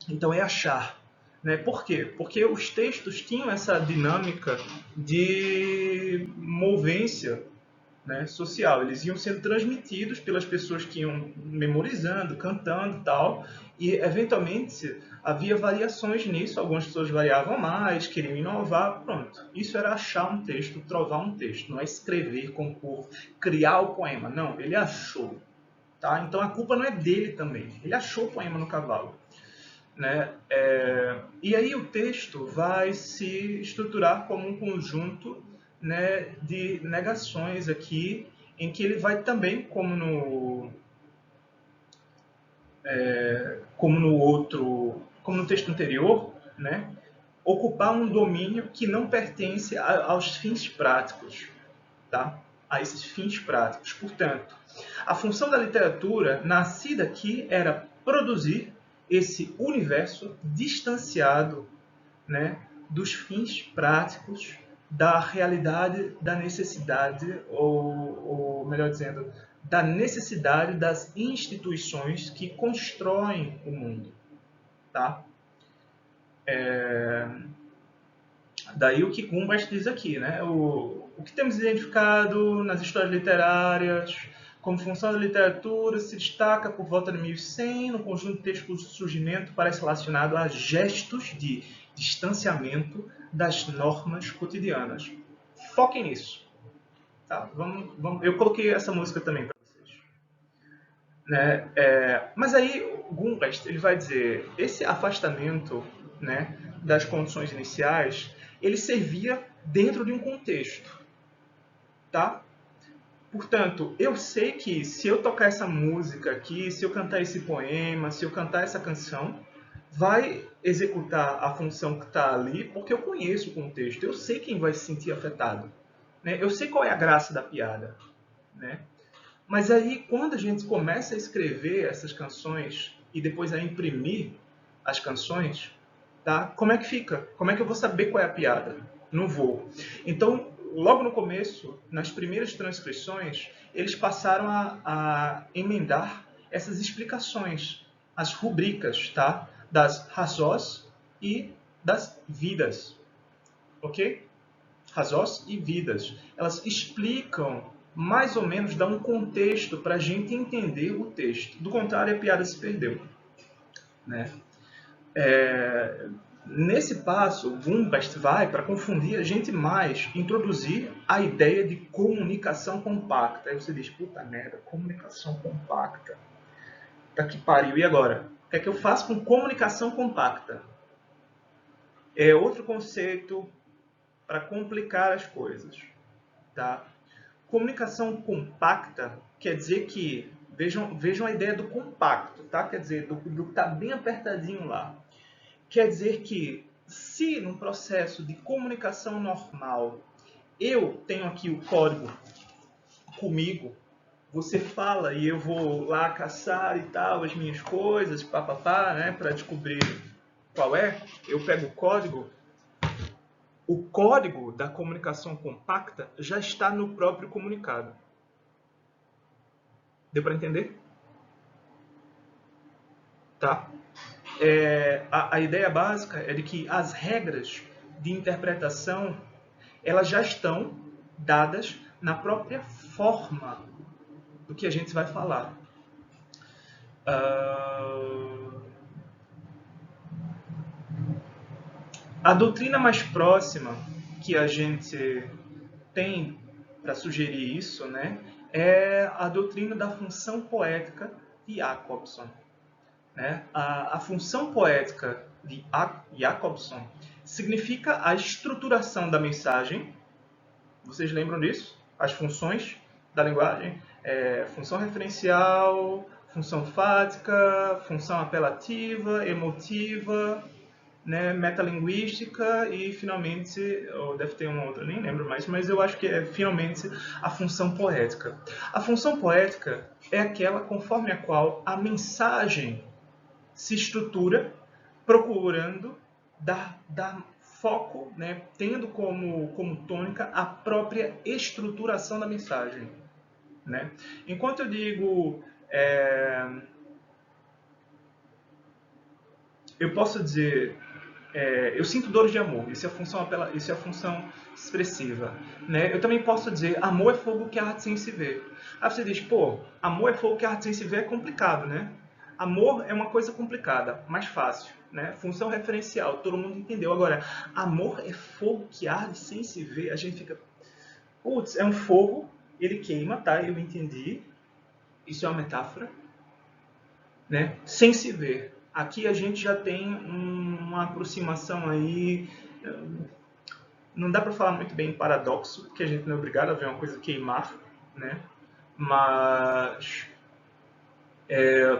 Speaker 1: Então, é achar. Né? Por quê? Porque os textos tinham essa dinâmica de movência, né, social. Eles iam sendo transmitidos pelas pessoas que iam memorizando, cantando e tal, e eventualmente havia variações nisso, algumas pessoas variavam mais, queriam inovar, pronto. Isso era achar um texto, trovar um texto, não é escrever, compor, criar o poema, não, ele achou. Tá? Então a culpa não é dele também, ele achou o poema no cavalo. Né? E aí o texto vai se estruturar como um conjunto, né, de negações aqui, em que ele vai também, como no texto anterior, né, ocupar um domínio que não pertence aos fins práticos, tá? A esses fins práticos. Portanto, a função da literatura, nascida aqui, era produzir esse universo distanciado, né, dos fins práticos, da realidade, da necessidade, ou melhor dizendo, da necessidade das instituições que constroem o mundo. Tá? Daí o que Gumbart diz aqui, né? O que temos identificado nas histórias literárias como função da literatura se destaca por volta de 1100, no conjunto de textos cujo surgimento parece relacionado a gestos de distanciamento das normas cotidianas. Foquem nisso. Tá? Eu coloquei essa música também para vocês. Né? Mas aí Gumbart ele vai dizer esse afastamento, né, das condições iniciais ele servia dentro de um contexto, tá? Portanto, eu sei que se eu tocar essa música aqui, se eu cantar esse poema, se eu cantar essa canção, vai executar a função que está ali, porque eu conheço o contexto, eu sei quem vai se sentir afetado, né? Eu sei qual é a graça da piada, né? Mas aí, quando a gente começa a escrever essas canções e depois a imprimir as canções, tá? Como é que fica? Como é que eu vou saber qual é a piada? Não vou. Então, logo no começo, nas primeiras transcrições, eles passaram a emendar essas explicações, as rubricas, tá? Das razões e das vidas, ok? Razões e vidas. Elas explicam, mais ou menos, dão um contexto para a gente entender o texto. Do contrário, a piada se perdeu, né? Nesse passo, o Gumbast vai, para confundir a gente mais, introduzir a ideia de comunicação compacta. Aí você diz, puta merda, comunicação compacta. Tá que pariu. E agora? O que é que eu faço com comunicação compacta? É outro conceito para complicar as coisas. Tá? Comunicação compacta quer dizer que, vejam a ideia do compacto, tá? Quer dizer, do que está bem apertadinho lá. Quer dizer que, se num processo de comunicação normal eu tenho aqui o código comigo, você fala e eu vou lá caçar e tal, as minhas coisas, papapá, né, para descobrir qual é, eu pego o código da comunicação compacta já está no próprio comunicado. Deu para entender? Tá? A ideia básica é de que as regras de interpretação elas já estão dadas na própria forma do que a gente vai falar. A doutrina mais próxima que a gente tem para sugerir isso, né, é a doutrina da função poética de Jacobson. Né? A função poética de Jacobson significa a estruturação da mensagem. Vocês lembram disso? As funções da linguagem? Função referencial, função fática, função apelativa, emotiva, né, metalinguística e finalmente, ou deve ter uma outra, nem lembro mais, mas eu acho que é finalmente a função poética. A função poética é aquela conforme a qual a mensagem se estrutura procurando dar foco, né, tendo como tônica a própria estruturação da mensagem. Né? Enquanto eu digo, eu posso dizer, eu sinto dores de amor. Isso é a função expressiva. Né? Eu também posso dizer, amor é fogo que arde sem se ver. Aí você diz, pô, amor é fogo que arde sem se ver é complicado, né? Amor é uma coisa complicada, mais fácil, né? Função referencial, todo mundo entendeu. Agora, amor é fogo que arde sem se ver. A gente fica, putz, é um fogo, ele queima, tá? Eu entendi. Isso é uma metáfora, né? Sem se ver. Aqui a gente já tem uma aproximação aí. Não dá para falar muito bem em paradoxo, porque a gente não é obrigado a ver uma coisa queimar, né? Mas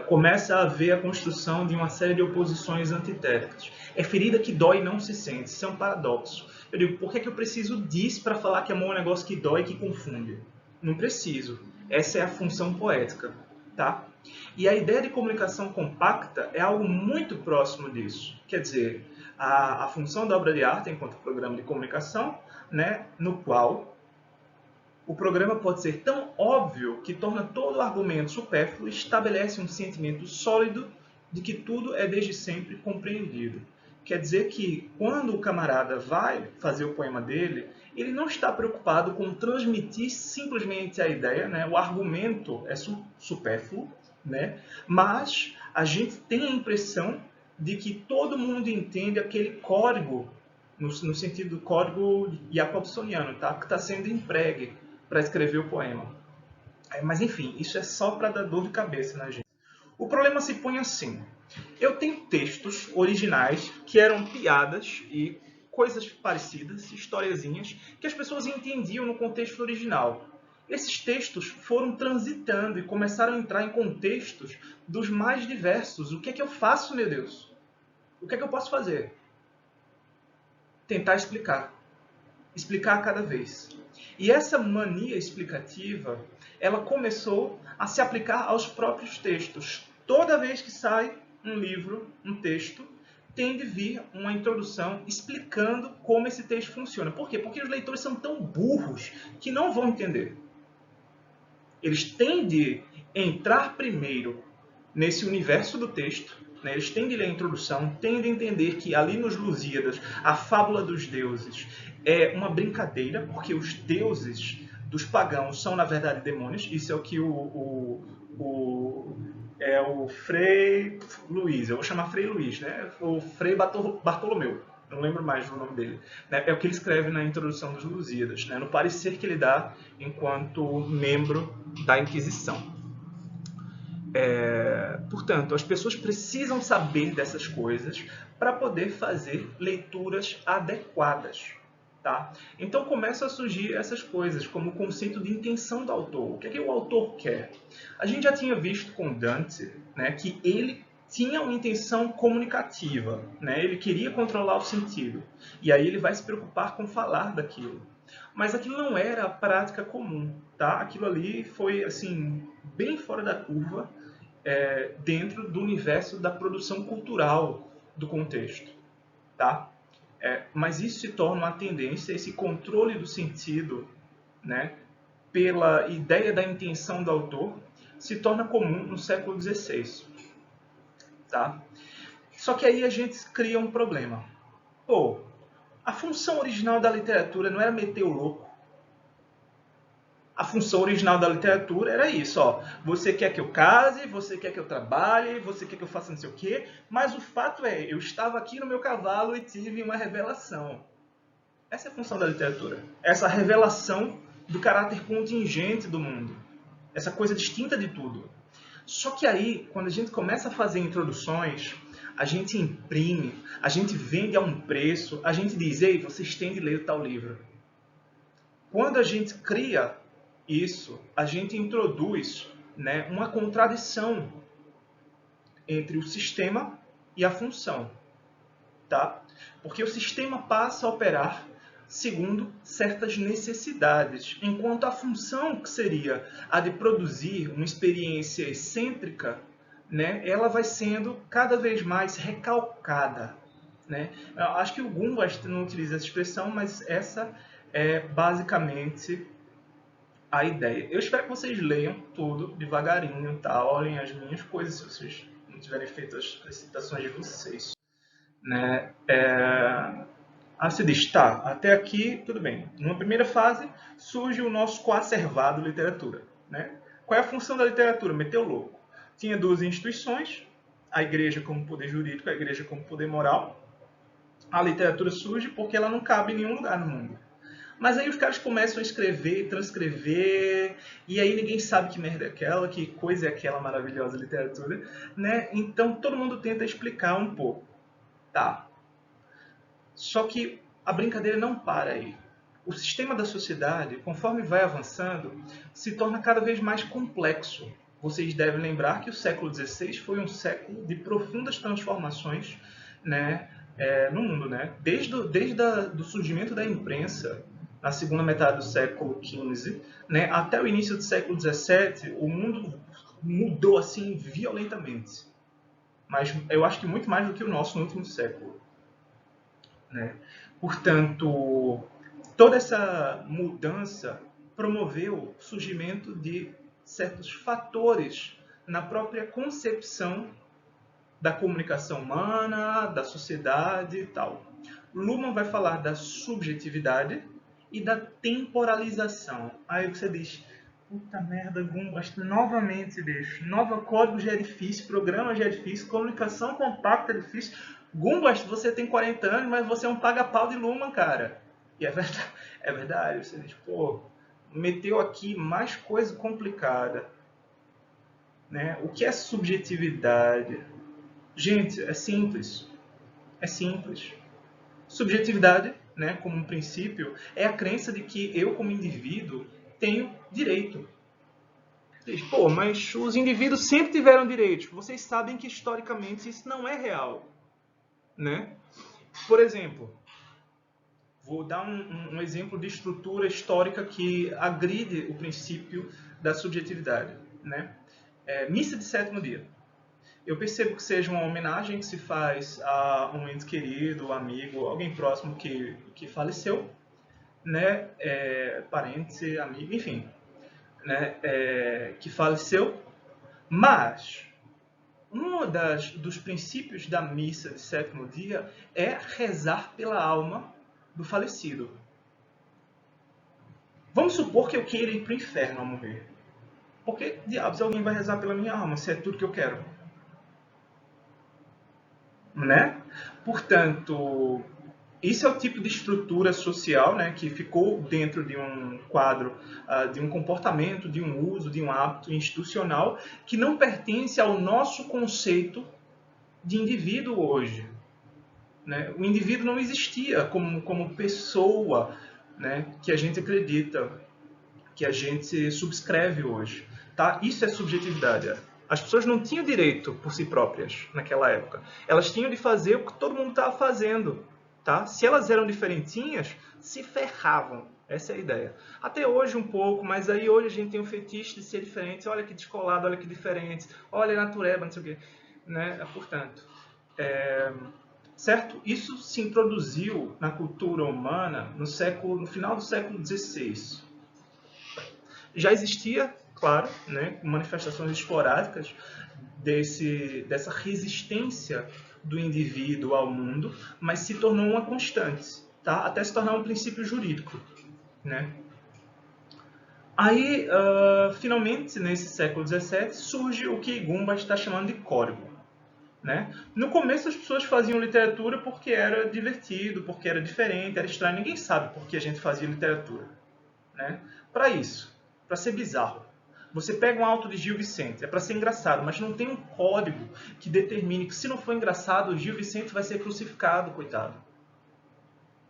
Speaker 1: começa a haver a construção de uma série de oposições antitéticas. É ferida que dói e não se sente. Isso é um paradoxo. Eu digo, por que eu preciso disso para falar que amor é um negócio que dói e que confunde? Não preciso. Essa é a função poética, tá? E a ideia de comunicação compacta é algo muito próximo disso. Quer dizer, a função da obra de arte enquanto programa de comunicação, né, no qual o programa pode ser tão óbvio que torna todo o argumento supérfluo e estabelece um sentimento sólido de que tudo é desde sempre compreendido. Quer dizer que quando o camarada vai fazer o poema dele, ele não está preocupado com transmitir simplesmente a ideia, né? O argumento é supérfluo, né? Mas a gente tem a impressão de que todo mundo entende aquele código, no sentido do código jacobsoniano, tá? Que está sendo empregue para escrever o poema. Mas enfim, isso é só para dar dor de cabeça na gente. O problema se põe assim. Eu tenho textos originais que eram piadas e coisas parecidas, historiazinhas, que as pessoas entendiam no contexto original. Esses textos foram transitando e começaram a entrar em contextos dos mais diversos. O que é que eu faço, meu Deus? O que é que eu posso fazer? Tentar explicar. Explicar a cada vez. E essa mania explicativa, ela começou a se aplicar aos próprios textos. Toda vez que sai um livro, um texto, tem de vir uma introdução explicando como esse texto funciona. Por quê? Porque os leitores são tão burros que não vão entender. Eles têm de entrar primeiro nesse universo do texto, né? Eles têm de ler a introdução, têm de entender que ali nos Lusíadas, a fábula dos deuses é uma brincadeira, porque os deuses dos pagãos são, na verdade, demônios. Isso é o que o Frei Luís, eu vou chamar Frei Luís, né? O Frei Bartolomeu, não lembro mais do nome dele. É o que ele escreve na introdução dos Lusíadas, né? No parecer que ele dá enquanto membro da Inquisição. Portanto, as pessoas precisam saber dessas coisas para poder fazer leituras adequadas. Tá? Então começam a surgir essas coisas, como o conceito de intenção do autor. O que é que o autor quer? A gente já tinha visto com Dante, né, que ele tinha uma intenção comunicativa, né? Ele queria controlar o sentido. E aí ele vai se preocupar com falar daquilo. Mas aquilo não era a prática comum. Tá? Aquilo ali foi assim bem fora da curva, dentro do universo da produção cultural do contexto. Tá? Mas isso se torna uma tendência, esse controle do sentido, né, pela ideia da intenção do autor, se torna comum no século XVI. Tá? Só que aí a gente cria um problema. Pô, a função original da literatura não era meter o louco. A função original da literatura era isso, ó. Você quer que eu case, você quer que eu trabalhe, você quer que eu faça não sei o quê, mas o fato é, eu estava aqui no meu cavalo e tive uma revelação. Essa é a função da literatura. Essa revelação do caráter contingente do mundo. Essa coisa distinta de tudo. Só que aí, quando a gente começa a fazer introduções, a gente imprime, a gente vende a um preço, a gente diz, ei, vocês têm de ler tal livro. Quando a gente cria isso, a gente introduz, né, uma contradição entre o sistema e a função. Tá? Porque o sistema passa a operar segundo certas necessidades, enquanto a função, que seria a de produzir uma experiência excêntrica, né, ela vai sendo cada vez mais recalcada. Né? Eu acho que o Gumbast não utiliza essa expressão, mas essa é basicamente a ideia. Eu espero que vocês leiam tudo devagarinho, tá? Olhem as minhas coisas se vocês não tiverem feito as citações de vocês. né? Aí você diz, tá, até aqui tudo bem. Numa primeira fase surge o nosso coacervado literatura, né? Qual é a função da literatura? Meter o louco. Tinha duas instituições, a igreja como poder jurídico, a igreja como poder moral. A literatura surge porque ela não cabe em nenhum lugar no mundo. Mas aí os caras começam a escrever, transcrever, e aí ninguém sabe que merda é aquela, que coisa é aquela maravilhosa literatura, né? Então todo mundo tenta explicar um pouco. Tá. Só que a brincadeira não para aí. O sistema da sociedade, conforme vai avançando, se torna cada vez mais complexo. Vocês devem lembrar que o século XVI foi um século de profundas transformações, né, no mundo. Né? Desde o surgimento da imprensa, na segunda metade do século XV, né, até o início do século XVII, o mundo mudou assim violentamente. Mas eu acho que muito mais do que o nosso no último século. Né? Portanto, toda essa mudança promoveu o surgimento de certos fatores na própria concepção da comunicação humana, da sociedade e tal. Luhmann vai falar da subjetividade e da temporalização. Aí você diz, puta merda, Gumbast, novamente, bicho. Nova código já é difícil, programa já é difícil, comunicação compacta é difícil. Gumbast, você tem 40 anos, mas você é um paga-pau de Luhmann, cara. E é verdade, é verdade. Você diz, pô, meteu aqui mais coisa complicada. Né? O que é subjetividade? Gente, é simples. É simples. Subjetividade, né, como um princípio, é a crença de que eu, como indivíduo, tenho direito. Pô, mas os indivíduos sempre tiveram direitos. Vocês sabem que, historicamente, isso não é real. Né? Por exemplo, vou dar um exemplo de estrutura histórica que agride o princípio da subjetividade. Né? Missa de sétimo dia. Eu percebo que seja uma homenagem que se faz a um ente querido, amigo, alguém próximo que faleceu, né? Parente, amigo, enfim, né? Que faleceu. Mas dos princípios da missa de sétimo dia é rezar pela alma do falecido. Vamos supor que eu queira ir para o inferno ao morrer. Por que diabos alguém vai rezar pela minha alma se é tudo que eu quero? Né? Portanto, isso é o tipo de estrutura social, né, que ficou dentro de um quadro, de um comportamento, de um uso, de um hábito institucional que não pertence ao nosso conceito de indivíduo hoje. Né? O indivíduo não existia como pessoa, né, que a gente acredita, que a gente subscreve hoje. Tá? Isso é subjetividade. As pessoas não tinham direito por si próprias naquela época. Elas tinham de fazer o que todo mundo estava fazendo. Tá? Se elas eram diferentinhas, se ferravam. Essa é a ideia. Até hoje um pouco, mas aí hoje a gente tem um fetiche de ser diferente. Olha que descolado, olha que diferente. Olha natureba, não sei o quê. Né? Portanto, certo? Isso se introduziu na cultura humana no final do século XVI. Já existia, claro, né, manifestações esporádicas dessa resistência do indivíduo ao mundo, mas se tornou uma constante, tá? Até se tornar um princípio jurídico. Né? Aí, finalmente, nesse século XVII, surge o que Gumbast está chamando de código. Né? No começo as pessoas faziam literatura porque era divertido, porque era diferente, era estranho. Ninguém sabe por que a gente fazia literatura. Né? Para isso, para ser bizarro. Você pega um auto de Gil Vicente, é para ser engraçado, mas não tem um código que determine que se não for engraçado, o Gil Vicente vai ser crucificado, coitado.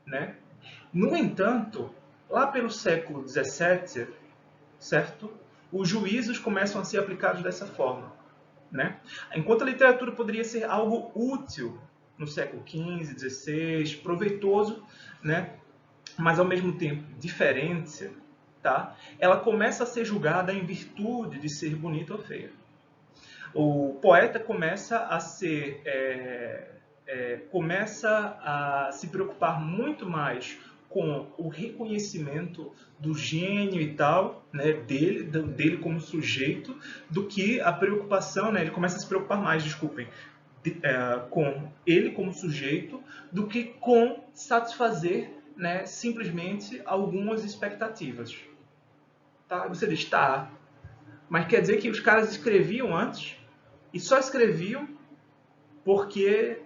Speaker 1: Né? No entanto, lá pelo século XVII, certo? Os juízos começam a ser aplicados dessa forma. Né? Enquanto a literatura poderia ser algo útil no século XV, XVI, proveitoso, né? Mas ao mesmo tempo diferente, tá? Ela começa a ser julgada em virtude de ser bonita ou feia. O poeta começa a se preocupar muito mais com o reconhecimento do gênio e tal, né, dele como sujeito, do que a preocupação, né, ele começa a se preocupar mais, desculpem, com ele como sujeito do que com satisfazer, né, simplesmente algumas expectativas. Tá? Você diz, tá, mas quer dizer que os caras escreviam antes e só escreviam porque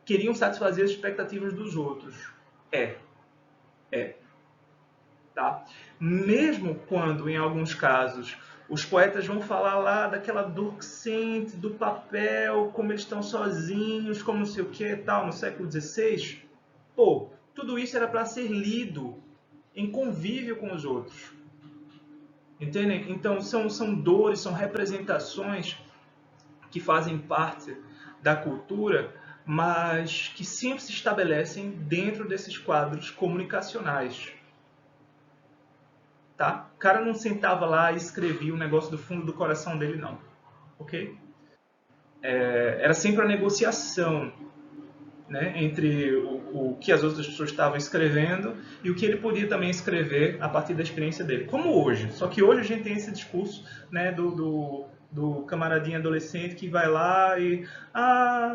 Speaker 1: queriam satisfazer as expectativas dos outros. É. Tá? Mesmo quando, em alguns casos, os poetas vão falar lá daquela dor que sente, do papel, como eles estão sozinhos, como não sei o que tal, no século XVI, pô, tudo isso era para ser lido em convívio com os outros. Entendem? Então são dores, são representações que fazem parte da cultura, mas que sempre se estabelecem dentro desses quadros comunicacionais. Tá? O cara não sentava lá e escrevia o negócio do fundo do coração dele, não. Ok? Era sempre a negociação, né, entre o que as outras pessoas estavam escrevendo e o que ele podia também escrever a partir da experiência dele. Como hoje. Só que hoje a gente tem esse discurso, né, do camaradinho adolescente que vai lá e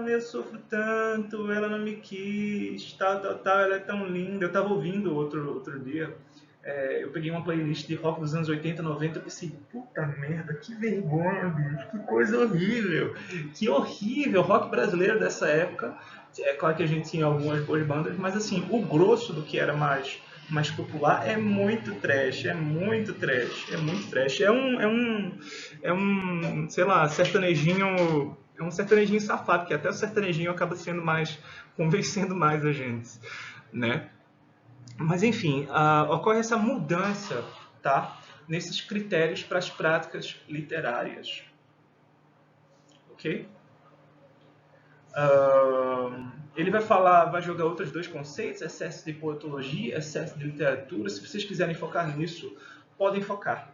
Speaker 1: eu sofro tanto, ela não me quis, tal, ela é tão linda. Eu estava ouvindo outro dia, eu peguei uma playlist de rock dos anos 80, 90 e pensei, puta merda, que vergonha, bicho, que coisa horrível, que horrível, rock brasileiro dessa época. É claro que a gente tinha algumas boas bandas, mas assim, o grosso do que era mais popular é muito trash, é muito trash, é muito trash. Sei lá, sertanejinho, é um sertanejinho safado, que até o sertanejinho acaba sendo mais, convencendo mais a gente, né? Mas enfim, ocorre essa mudança, tá? Nesses critérios para as práticas literárias, ok? Ele vai jogar outros dois conceitos, excesso de poetologia, excesso de literatura. Se vocês quiserem focar nisso, podem focar.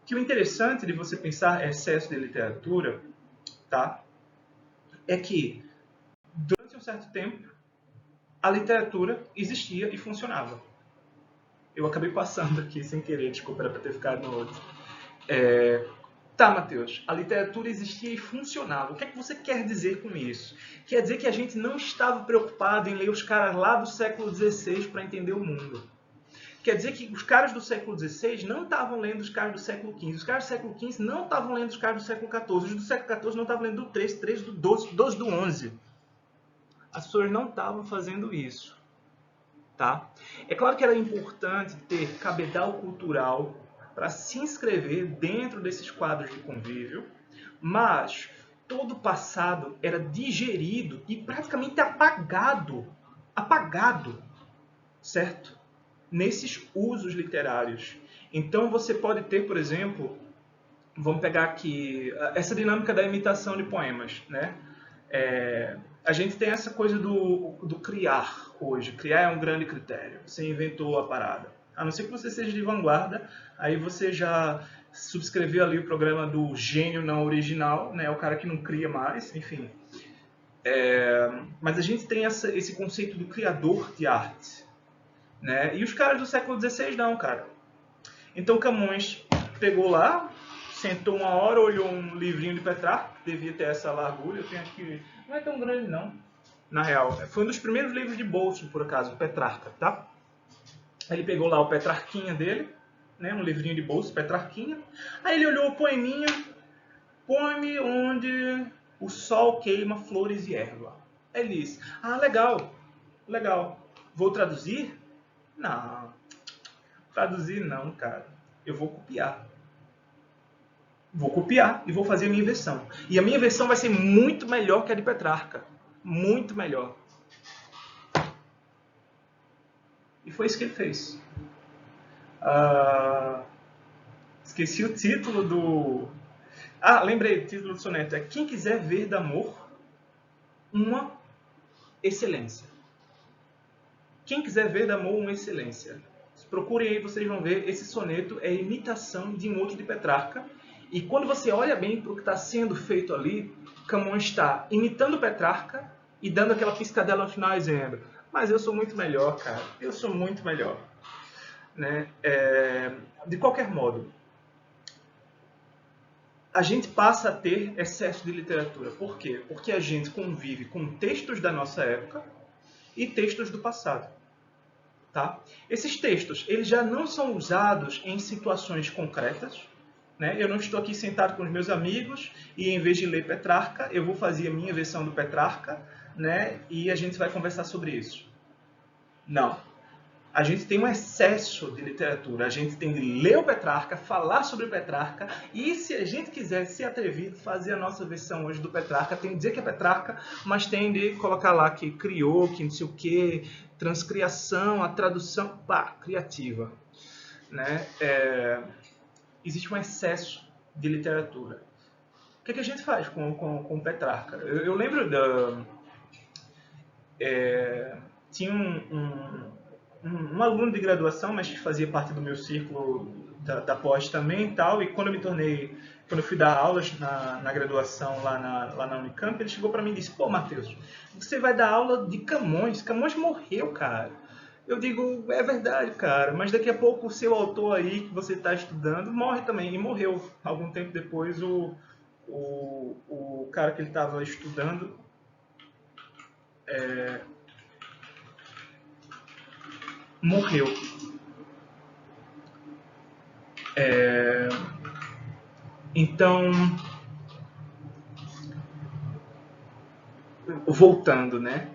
Speaker 1: Que o interessante de você pensar excesso de literatura, tá? É que durante um certo tempo a literatura existia e funcionava. Eu acabei passando aqui sem querer, desculpa, era para ter ficado no outro. Tá, Matheus, a literatura existia e funcionava. O que é que você quer dizer com isso? Quer dizer que a gente não estava preocupado em ler os caras lá do século XVI para entender o mundo. Quer dizer que os caras do século XVI não estavam lendo os caras do século XV. Os caras do século XV não estavam lendo os caras do século XIV. Os do século XIV não estavam lendo do 13, 13 do 12, 12 do 11. As pessoas não estavam fazendo isso. Tá? É claro que era importante ter cabedal cultural para se inscrever dentro desses quadros de convívio, mas todo o passado era digerido e praticamente apagado, certo? Nesses usos literários. Então você pode ter, por exemplo, vamos pegar aqui essa dinâmica da imitação de poemas, né? A gente tem essa coisa do criar hoje. Criar é um grande critério. Você inventou a parada. A não ser que você seja de vanguarda, aí você já subscreveu ali o programa do gênio não original, né? O cara que não cria mais, enfim. Mas a gente tem esse conceito do criador de arte, né? E os caras do século XVI não, cara. Então Camões pegou lá, sentou uma hora, olhou um livrinho de Petrarca, que devia ter essa largura, eu tenho aqui, não é tão grande não, na real. Foi um dos primeiros livros de bolso, por acaso, Petrarca, tá? Aí ele pegou lá o Petrarquinha dele, né, um livrinho de bolso, Petrarquinha. Aí ele olhou o poeminha, poeme onde o sol queima flores e erva. Aí ele disse, legal, vou traduzir? Não, traduzir não, cara, eu vou copiar. Vou copiar e vou fazer a minha versão. E a minha versão vai ser muito melhor que a de Petrarca. Muito melhor. E foi isso que ele fez. Esqueci o título do... lembrei, o título do soneto é Quem quiser ver de amor uma excelência. Quem quiser ver de amor uma excelência. Procurem aí, vocês vão ver. Esse soneto é imitação de um outro de Petrarca. E quando você olha bem para o que está sendo feito ali, Camões está imitando Petrarca e dando aquela piscadela no final dizendo, mas eu sou muito melhor, cara. Eu sou muito melhor. Né? De qualquer modo, a gente passa a ter excesso de literatura. Por quê? Porque a gente convive com textos da nossa época e textos do passado. Tá? Esses textos eles já não são usados em situações concretas. Né? Eu não estou aqui sentado com os meus amigos e, em vez de ler Petrarca, eu vou fazer a minha versão do Petrarca, né? E a gente vai conversar sobre isso. Não. A gente tem um excesso de literatura. A gente tem de ler o Petrarca, falar sobre o Petrarca e, se a gente quiser ser atrevido, fazer a nossa versão hoje do Petrarca, tem de dizer que é Petrarca, mas tem de colocar lá que criou, que não sei o quê, transcriação, a tradução, pá, criativa. Né? Existe um excesso de literatura. O que a gente faz com Petrarca? Eu lembro tinha um aluno de graduação, mas que fazia parte do meu círculo da pós também e tal, e quando eu fui dar aulas na graduação lá na Unicamp, ele chegou para mim e disse: pô, Matheus, você vai dar aula de Camões? Camões morreu, cara. Eu digo: é verdade, cara, mas daqui a pouco o seu autor aí que você está estudando morre também, e morreu. Algum tempo depois o cara que ele estava estudando morreu. Então, voltando, né?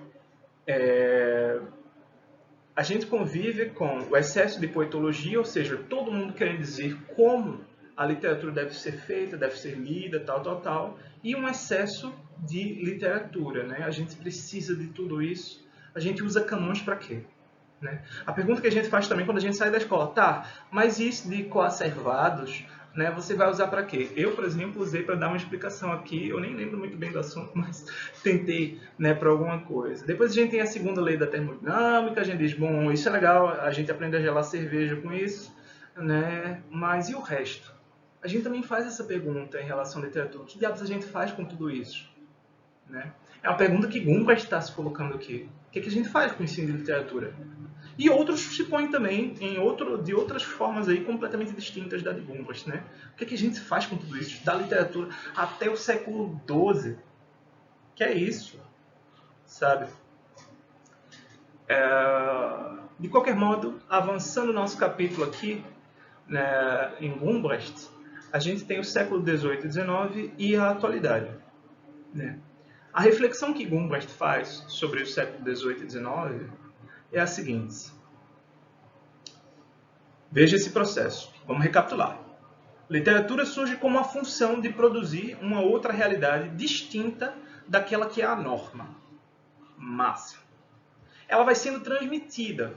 Speaker 1: A gente convive com o excesso de poetologia, ou seja, todo mundo querendo dizer como a literatura deve ser feita, deve ser lida, tal, tal, tal, e um excesso de literatura, né? A gente precisa de tudo isso. A gente usa Camões para quê? Né? A pergunta que a gente faz também quando a gente sai da escola: tá, mas isso de coacervados, né, você vai usar para quê? Eu, por exemplo, usei para dar uma explicação aqui, eu nem lembro muito bem do assunto, mas tentei, né, para alguma coisa. Depois a gente tem a segunda lei da termodinâmica, a gente diz: bom, isso é legal, a gente aprende a gelar cerveja com isso, né, mas e o resto? A gente também faz essa pergunta em relação à literatura: o que diabos a gente faz com tudo isso? Né? É uma pergunta que Gumbrand está se colocando aqui. O que a gente faz com o ensino de literatura? E outros se põem também de outras formas aí completamente distintas da de Gumbrand, né? O que a gente faz com tudo isso? Da literatura até o século XII. Que é isso? Sabe? De qualquer modo, avançando o nosso capítulo aqui, né, em Gumbrand, a gente tem o século XVIII e XIX e a atualidade. Né? A reflexão que Gumbrand faz sobre o século XVIII e XIX é a seguinte. Veja esse processo. Vamos recapitular. Literatura surge como a função de produzir uma outra realidade distinta daquela que é a norma. Massa. Ela vai sendo transmitida.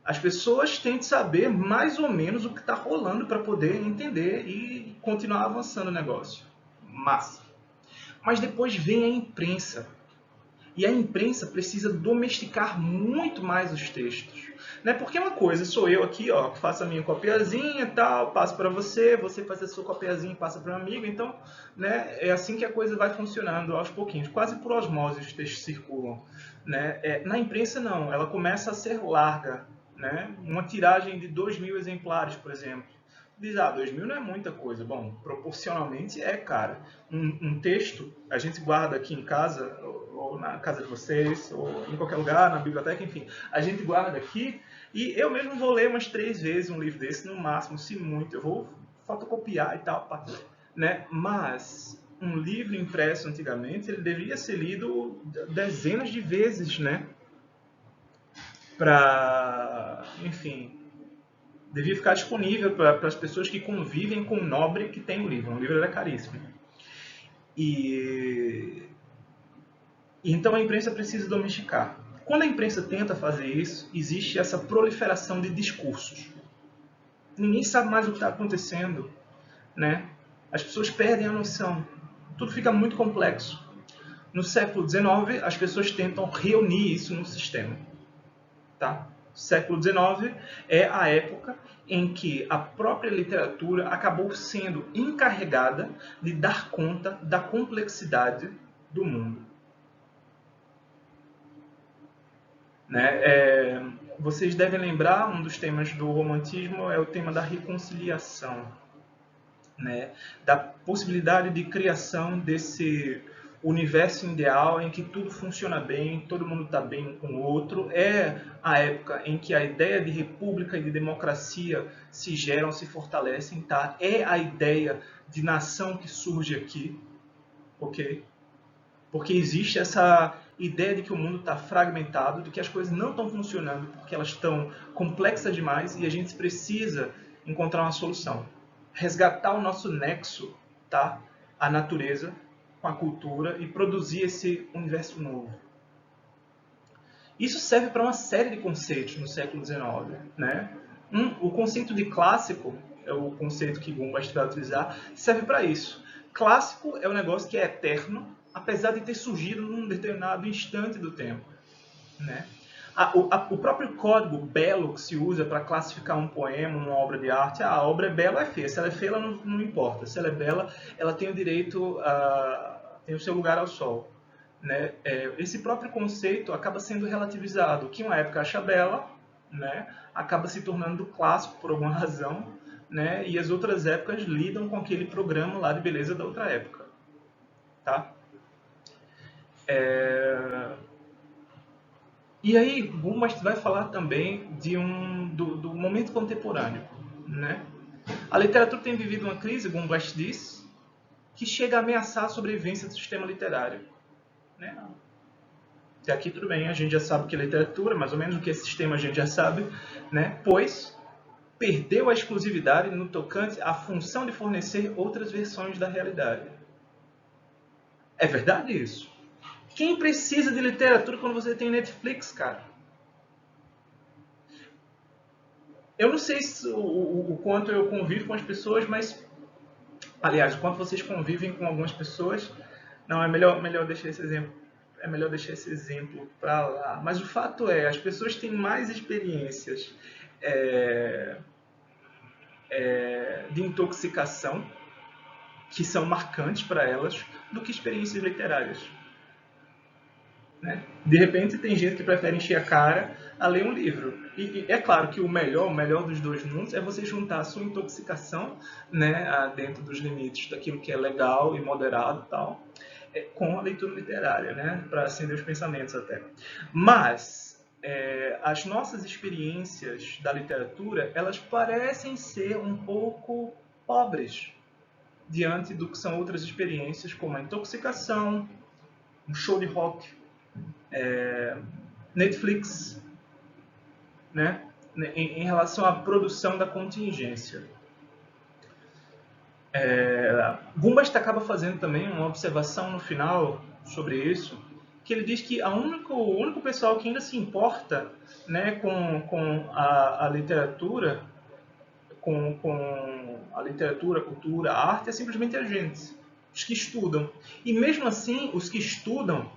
Speaker 1: As pessoas têm de saber mais ou menos o que está rolando para poder entender e continuar avançando o negócio. Massa. Mas depois vem a imprensa. E a imprensa precisa domesticar muito mais os textos. Né? Porque uma coisa, sou eu aqui, ó, que faço a minha copiazinha e tal, passo para você, você faz a sua copiazinha e passa para um amigo. Então, né, é assim que a coisa vai funcionando aos pouquinhos. Quase por osmose os textos circulam. Né? Na imprensa, não. Ela começa a ser larga. Né? Uma tiragem de 2.000 exemplares, por exemplo. Diz: 2.000 não é muita coisa. Bom, proporcionalmente é, cara. Um texto, a gente guarda aqui em casa, ou na casa de vocês, ou em qualquer lugar, na biblioteca, enfim. A gente guarda aqui e eu mesmo vou ler umas 3 vezes um livro desse, no máximo, se muito. Eu vou fotocopiar e tal, né? Mas um livro impresso antigamente, ele deveria ser lido dezenas de vezes, né? Para, enfim, devia ficar disponível para as pessoas que convivem com o nobre que tem o livro. O livro é caríssimo. Então a imprensa precisa domesticar. Quando a imprensa tenta fazer isso, existe essa proliferação de discursos. Ninguém sabe mais o que está acontecendo. Né? As pessoas perdem a noção. Tudo fica muito complexo. No século XIX, as pessoas tentam reunir isso num sistema. Tá? Século XIX é a época em que a própria literatura acabou sendo encarregada de dar conta da complexidade do mundo. Né? Vocês devem lembrar, um dos temas do romantismo é o tema da reconciliação. né, da possibilidade de criação desse universo ideal em que tudo funciona bem, todo mundo está bem um com o outro. É a época em que a ideia de república e de democracia se geram, se fortalecem, tá? É a ideia de nação que surge aqui, ok? Porque existe essa ideia de que o mundo está fragmentado, de que as coisas não estão funcionando porque elas estão complexas demais e a gente precisa encontrar uma solução. Resgatar o nosso nexo, tá? A natureza com a cultura e produzir esse universo novo. Isso serve para uma série de conceitos no século XIX, né? O conceito de clássico, é o conceito que Gumbast vai utilizar, serve para isso. Clássico é um negócio que é eterno, apesar de ter surgido num determinado instante do tempo, né? O próprio código belo que se usa para classificar um poema, uma obra de arte, a obra é bela ou é feia. Se ela é feia, ela não importa. Se ela é bela, ela tem o direito tem o seu lugar ao sol, né? Esse próprio conceito acaba sendo relativizado. O que uma época acha bela, né, acaba se tornando clássico por alguma razão, né, e as outras épocas lidam com aquele programa lá de beleza da outra época. Tá? E aí, Gumbast vai falar também do momento contemporâneo, né? A literatura tem vivido uma crise, Gumbast diz, que chega a ameaçar a sobrevivência do sistema literário, né? E aqui tudo bem, a gente já sabe que é literatura, mais ou menos o que é sistema a gente já sabe, né? Pois perdeu a exclusividade no tocante à função de fornecer outras versões da realidade. É verdade isso? Quem precisa de literatura quando você tem Netflix, cara? Eu não sei o quanto eu convivo com as pessoas, mas... Aliás, o quanto vocês convivem com algumas pessoas... Não, é melhor deixar esse exemplo. É melhor deixar esse exemplo para lá. Mas o fato é, as pessoas têm mais experiências de intoxicação que são marcantes para elas do que experiências literárias. Né? De repente tem gente que prefere encher a cara a ler um livro. E é claro que o melhor dos dois mundos é você juntar a sua intoxicação, né, dentro dos limites daquilo que é legal e moderado e tal, com a leitura literária, né, para acender os pensamentos até. Mas as nossas experiências da literatura, elas parecem ser um pouco pobres diante do que são outras experiências, como a intoxicação, um show de rock, Netflix, né, em relação à produção da contingência. Gumbast acaba fazendo também uma observação no final sobre isso, que ele diz que o único pessoal que ainda se importa, né, com a literatura, com a literatura, a cultura, a arte, é simplesmente a gente, os que estudam. E mesmo assim, os que estudam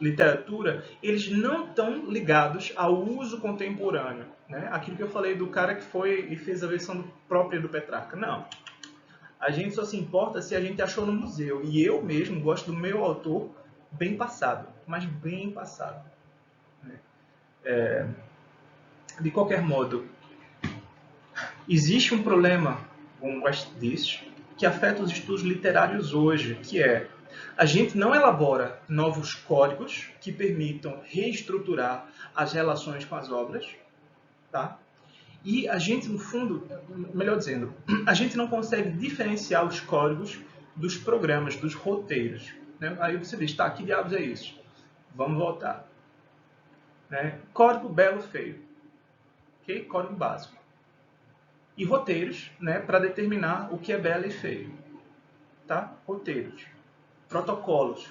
Speaker 1: literatura, eles não estão ligados ao uso contemporâneo, né? Aquilo que eu falei do cara que foi e fez a versão própria do Petrarca. Não. A gente só se importa se a gente achou no museu. E eu mesmo gosto do meu autor bem passado, mas bem passado. De qualquer modo, existe um problema, como West diz, que afeta os estudos literários hoje, que é a gente não elabora novos códigos que permitam reestruturar as relações com as obras, tá? E a gente, no fundo, melhor dizendo, a gente não consegue diferenciar os códigos dos programas, dos roteiros. Né? Aí você diz, tá, que diabos é isso? Vamos voltar. Né? Código belo, feio. Okay? Código básico. E roteiros, né, para determinar o que é belo e feio. Tá? Roteiros. Protocolos.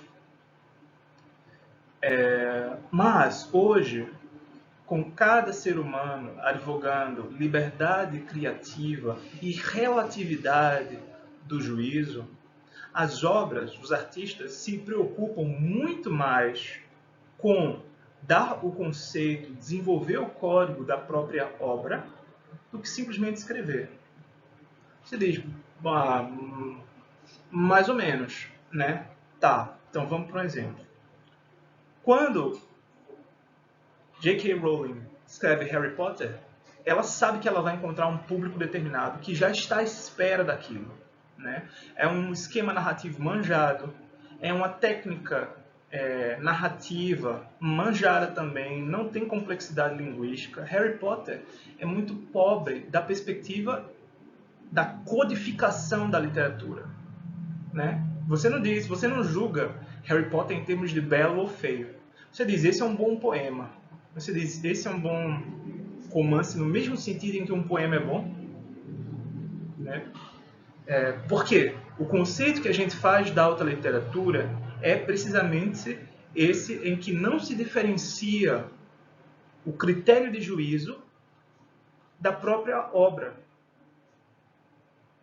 Speaker 1: Mas, hoje, com cada ser humano advogando liberdade criativa e relatividade do juízo, as obras, os artistas se preocupam muito mais com dar o conceito, desenvolver o código da própria obra, do que simplesmente escrever. Você diz, mais ou menos, né? Tá, então vamos para um exemplo. Quando J.K. Rowling escreve Harry Potter, ela sabe que ela vai encontrar um público determinado que já está à espera daquilo. né? É um esquema narrativo manjado, é uma técnica narrativa manjada também, não tem complexidade linguística. Harry Potter é muito pobre da perspectiva da codificação da literatura, né? Você não julga Harry Potter em termos de belo ou feio. Você diz, esse é um bom poema. Você diz, esse é um bom romance, no mesmo sentido em que um poema é bom, né? Por quê? O conceito que a gente faz da alta literatura é precisamente esse em que não se diferencia o critério de juízo da própria obra.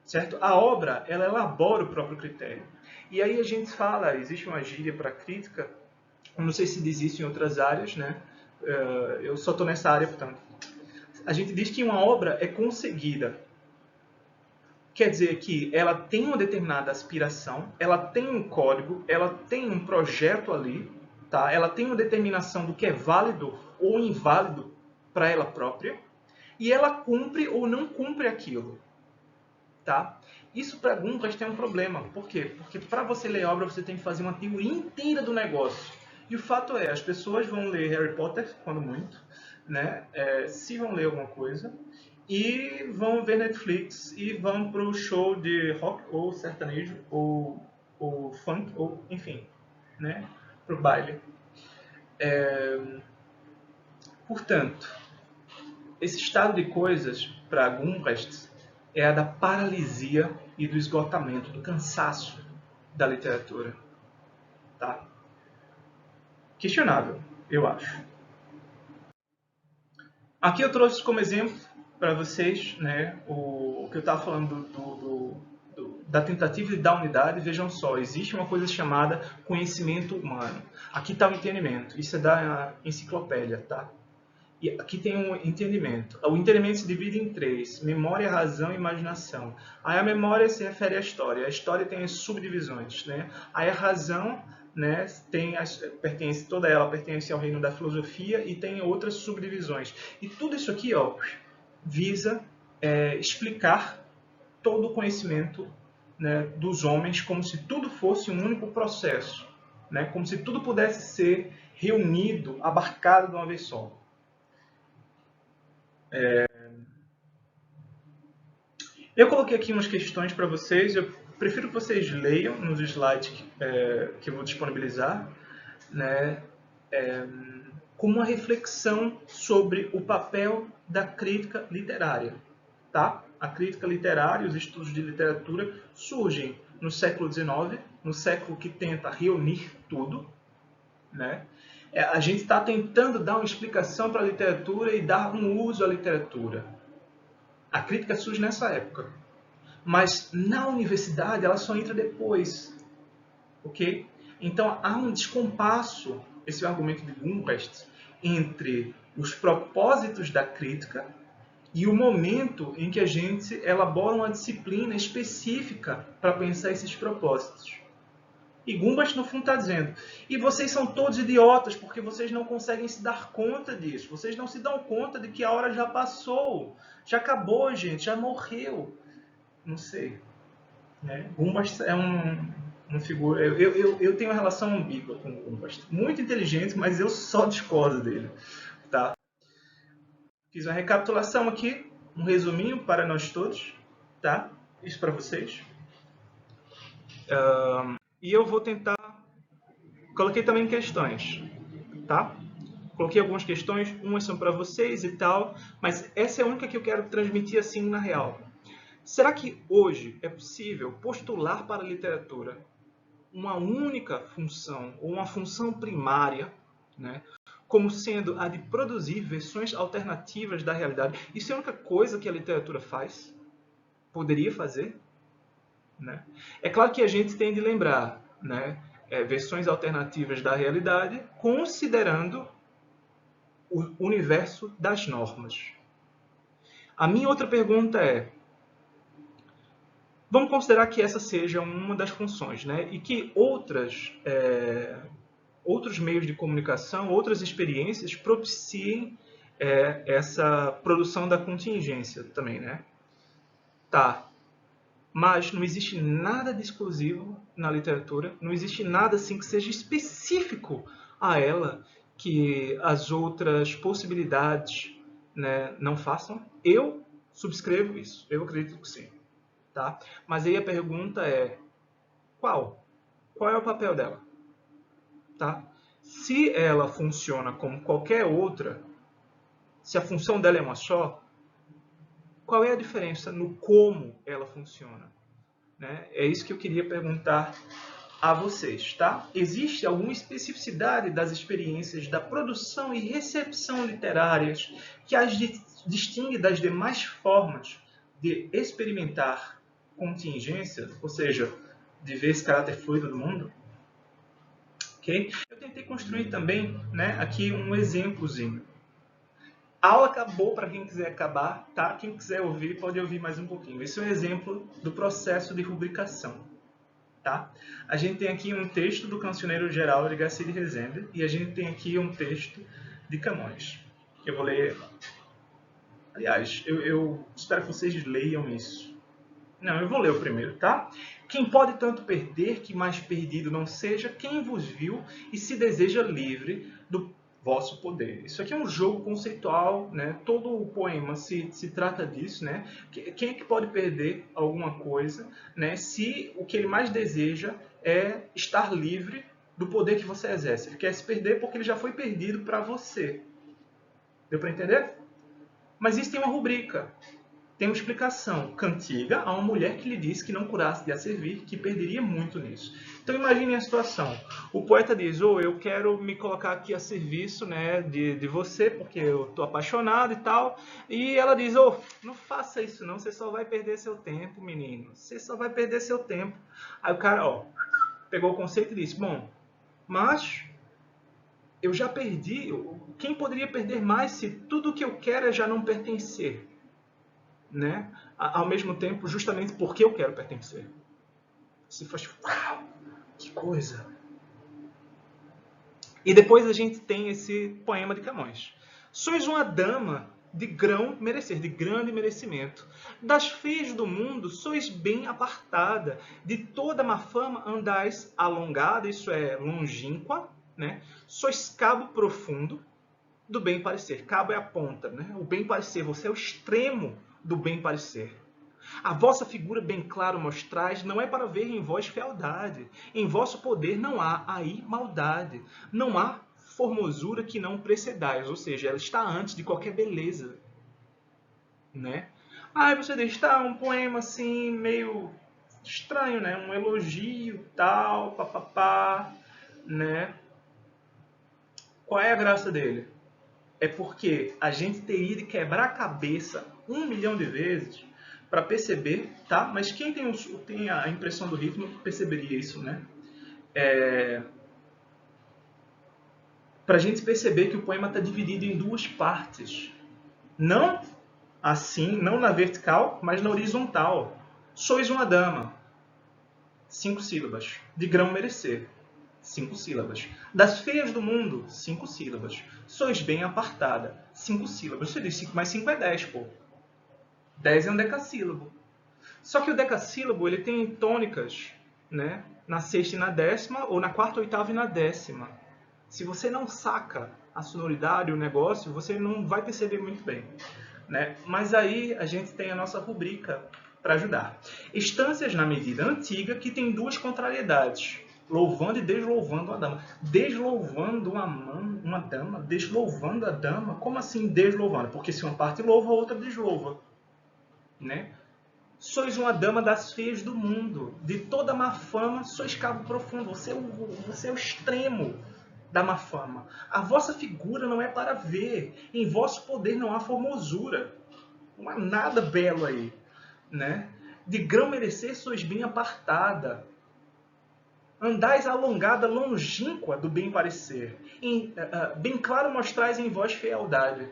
Speaker 1: Certo? A obra, ela elabora o próprio critério. E aí a gente fala, existe uma gíria para crítica, não sei se diz isso em outras áreas, né? Eu só estou nessa área, portanto. A gente diz que uma obra é conseguida. Quer dizer que ela tem uma determinada aspiração, ela tem um código, ela tem um projeto ali, tá? Ela tem uma determinação do que é válido ou inválido para ela própria, e ela cumpre ou não cumpre aquilo. Tá? Isso para alguns tem um problema. Por quê? Porque para você ler a obra, você tem que fazer uma teoria inteira do negócio. E o fato é, as pessoas vão ler Harry Potter, quando muito, né? Se vão ler alguma coisa, e vão ver Netflix, e vão para o show de rock, ou sertanejo, ou funk, ou enfim, né? Para o baile. Portanto, esse estado de coisas, para Gumbrecht, é a da paralisia e do esgotamento, do cansaço da literatura. Tá? Questionável, eu acho. Aqui eu trouxe como exemplo para vocês, né, o que eu estava falando da tentativa da unidade. Vejam só, existe uma coisa chamada conhecimento humano. Aqui está o entendimento, isso é da enciclopédia, tá? E aqui tem um entendimento. O entendimento se divide em três: memória, razão e imaginação. Aí a memória se refere à história. A história tem as subdivisões, né? Aí a razão, né, toda ela pertence ao reino da filosofia e tem outras subdivisões. E tudo isso aqui, ó, visa explicar todo o conhecimento, né, dos homens, como se tudo fosse um único processo, né? Como se tudo pudesse ser reunido, abarcado de uma vez só. Eu coloquei aqui umas questões para vocês. Eu prefiro que vocês leiam nos slides que eu vou disponibilizar, né, como uma reflexão sobre o papel da crítica literária. Tá? A crítica literária e os estudos de literatura surgem no século XIX, no século que tenta reunir tudo, né? A gente está tentando dar uma explicação para a literatura e dar um uso à literatura. A crítica surge nessa época. Mas na universidade ela só entra depois. Ok? Então há um descompasso, esse é o argumento de Gumbrecht, entre os propósitos da crítica e o momento em que a gente elabora uma disciplina específica para pensar esses propósitos. E Gumbrecht, no fundo, está dizendo: e vocês são todos idiotas porque vocês não conseguem se dar conta disso. Vocês não se dão conta de que a hora já passou. Já acabou, gente. Já morreu. Não sei. Né? Gumbrecht é uma figura... Eu tenho uma relação ambígua com o Gumbrecht. Muito inteligente, mas eu só discordo dele. Tá? Fiz uma recapitulação aqui. Um resuminho para nós todos. Tá? Isso para vocês. E eu vou tentar... Coloquei também questões, tá? Coloquei algumas questões, umas são para vocês e tal, mas essa é a única que eu quero transmitir assim na real. Será que hoje é possível postular para a literatura uma única função, ou uma função primária, né, como sendo a de produzir versões alternativas da realidade? Isso é a única coisa que a literatura faz? Poderia fazer? Né? É claro que a gente tem de lembrar, né, versões alternativas da realidade, considerando o universo das normas. A minha outra pergunta é: vamos considerar que essa seja uma das funções, né, e que outros meios de comunicação, outras experiências propiciem essa produção da contingência também, né? Tá. Mas não existe nada de exclusivo na literatura, não existe nada assim que seja específico a ela, que as outras possibilidades, né, não façam. Eu subscrevo isso, eu acredito que sim. Tá? Mas aí a pergunta é, qual? Qual é o papel dela? Tá? Se ela funciona como qualquer outra, se a função dela é uma só, qual é a diferença no como ela funciona? Né? É isso que eu queria perguntar a vocês, tá? Existe alguma especificidade das experiências da produção e recepção literárias que as distingue das demais formas de experimentar contingência, ou seja, de ver esse caráter fluido do mundo? Okay? Eu tentei construir também, né, aqui um exemplozinho. A aula acabou para quem quiser acabar, tá? Quem quiser ouvir, pode ouvir mais um pouquinho. Esse é um exemplo do processo de rubricação. Tá? A gente tem aqui um texto do Cancioneiro Geral de Garcia de Rezende e a gente tem aqui um texto de Camões. Eu vou ler. Aliás, eu espero que vocês leiam isso. Não, eu vou ler o primeiro, tá? Quem pode tanto perder que mais perdido não seja quem vos viu e se deseja livre do vosso poder. Isso aqui é um jogo conceitual, né? Todo o poema se trata disso, né? Quem é que pode perder alguma coisa, né? Se o que ele mais deseja é estar livre do poder que você exerce. Ele quer se perder porque ele já foi perdido para você. Deu para entender? Mas isso tem uma rubrica. Tem uma explicação cantiga a uma mulher que lhe disse que não curasse de a servir, que perderia muito nisso. Então imagine a situação. O poeta diz, eu quero me colocar aqui a serviço, né, de você, porque eu estou apaixonado e tal. E ela diz, não faça isso não, você só vai perder seu tempo, menino. Você só vai perder seu tempo. Aí o cara, pegou o conceito e disse, bom, mas eu já perdi. Quem poderia perder mais se tudo o que eu quero é já não pertencer? Né? Ao mesmo tempo, justamente porque eu quero pertencer. Se fosse, uau, que coisa! E depois a gente tem esse poema de Camões. Sois uma dama de grão merecer, de grande merecimento. Das feias do mundo sois bem apartada, de toda má fama andais alongada, isso é longínqua, né? Sois cabo profundo do bem parecer. Cabo é a ponta, né? O bem parecer, você é o extremo do bem parecer. A vossa figura bem claro mostrais, não é para ver em vós fealdade. Em vosso poder não há aí maldade. Não há formosura que não precedais, ou seja, ela está antes de qualquer beleza. Né? Aí você diz, tá, um poema assim, meio estranho, né? Um elogio, tal, papapá, né? Qual é a graça dele? É porque a gente teria de quebrar a cabeça 1 milhão de vezes para perceber, tá? Mas quem tem a impressão do ritmo perceberia isso, né? Para a gente perceber que o poema está dividido em duas partes. Não assim, não na vertical, mas na horizontal. Sois uma dama. 5 sílabas. De grão merecer. 5 sílabas. Das feias do mundo, 5 sílabas. Sois bem apartada, 5 sílabas. Você diz 5 mais 5 é 10, pô. 10 é um decassílabo. Só que o decassílabo ele tem tônicas, né? Na sexta e na décima, ou na quarta, oitava e na décima. Se você não saca a sonoridade, o negócio, você não vai perceber muito bem. Né? Mas aí a gente tem a nossa rubrica para ajudar. Estâncias na medida antiga que tem duas contrariedades. Louvando e deslouvando a dama. Deslouvando uma dama? Deslouvando a dama? Como assim deslouvando? Porque se uma parte louva, a outra deslouva. Né? Sois uma dama das feias do mundo. De toda má fama, sois cabo profundo. Você é o extremo da má fama. A vossa figura não é para ver. Em vosso poder não há formosura. Não há nada belo aí. Né? De grão merecer sois bem apartada. Andais alongada, longínqua do bem parecer. Bem claro mostrais em vós fealdade.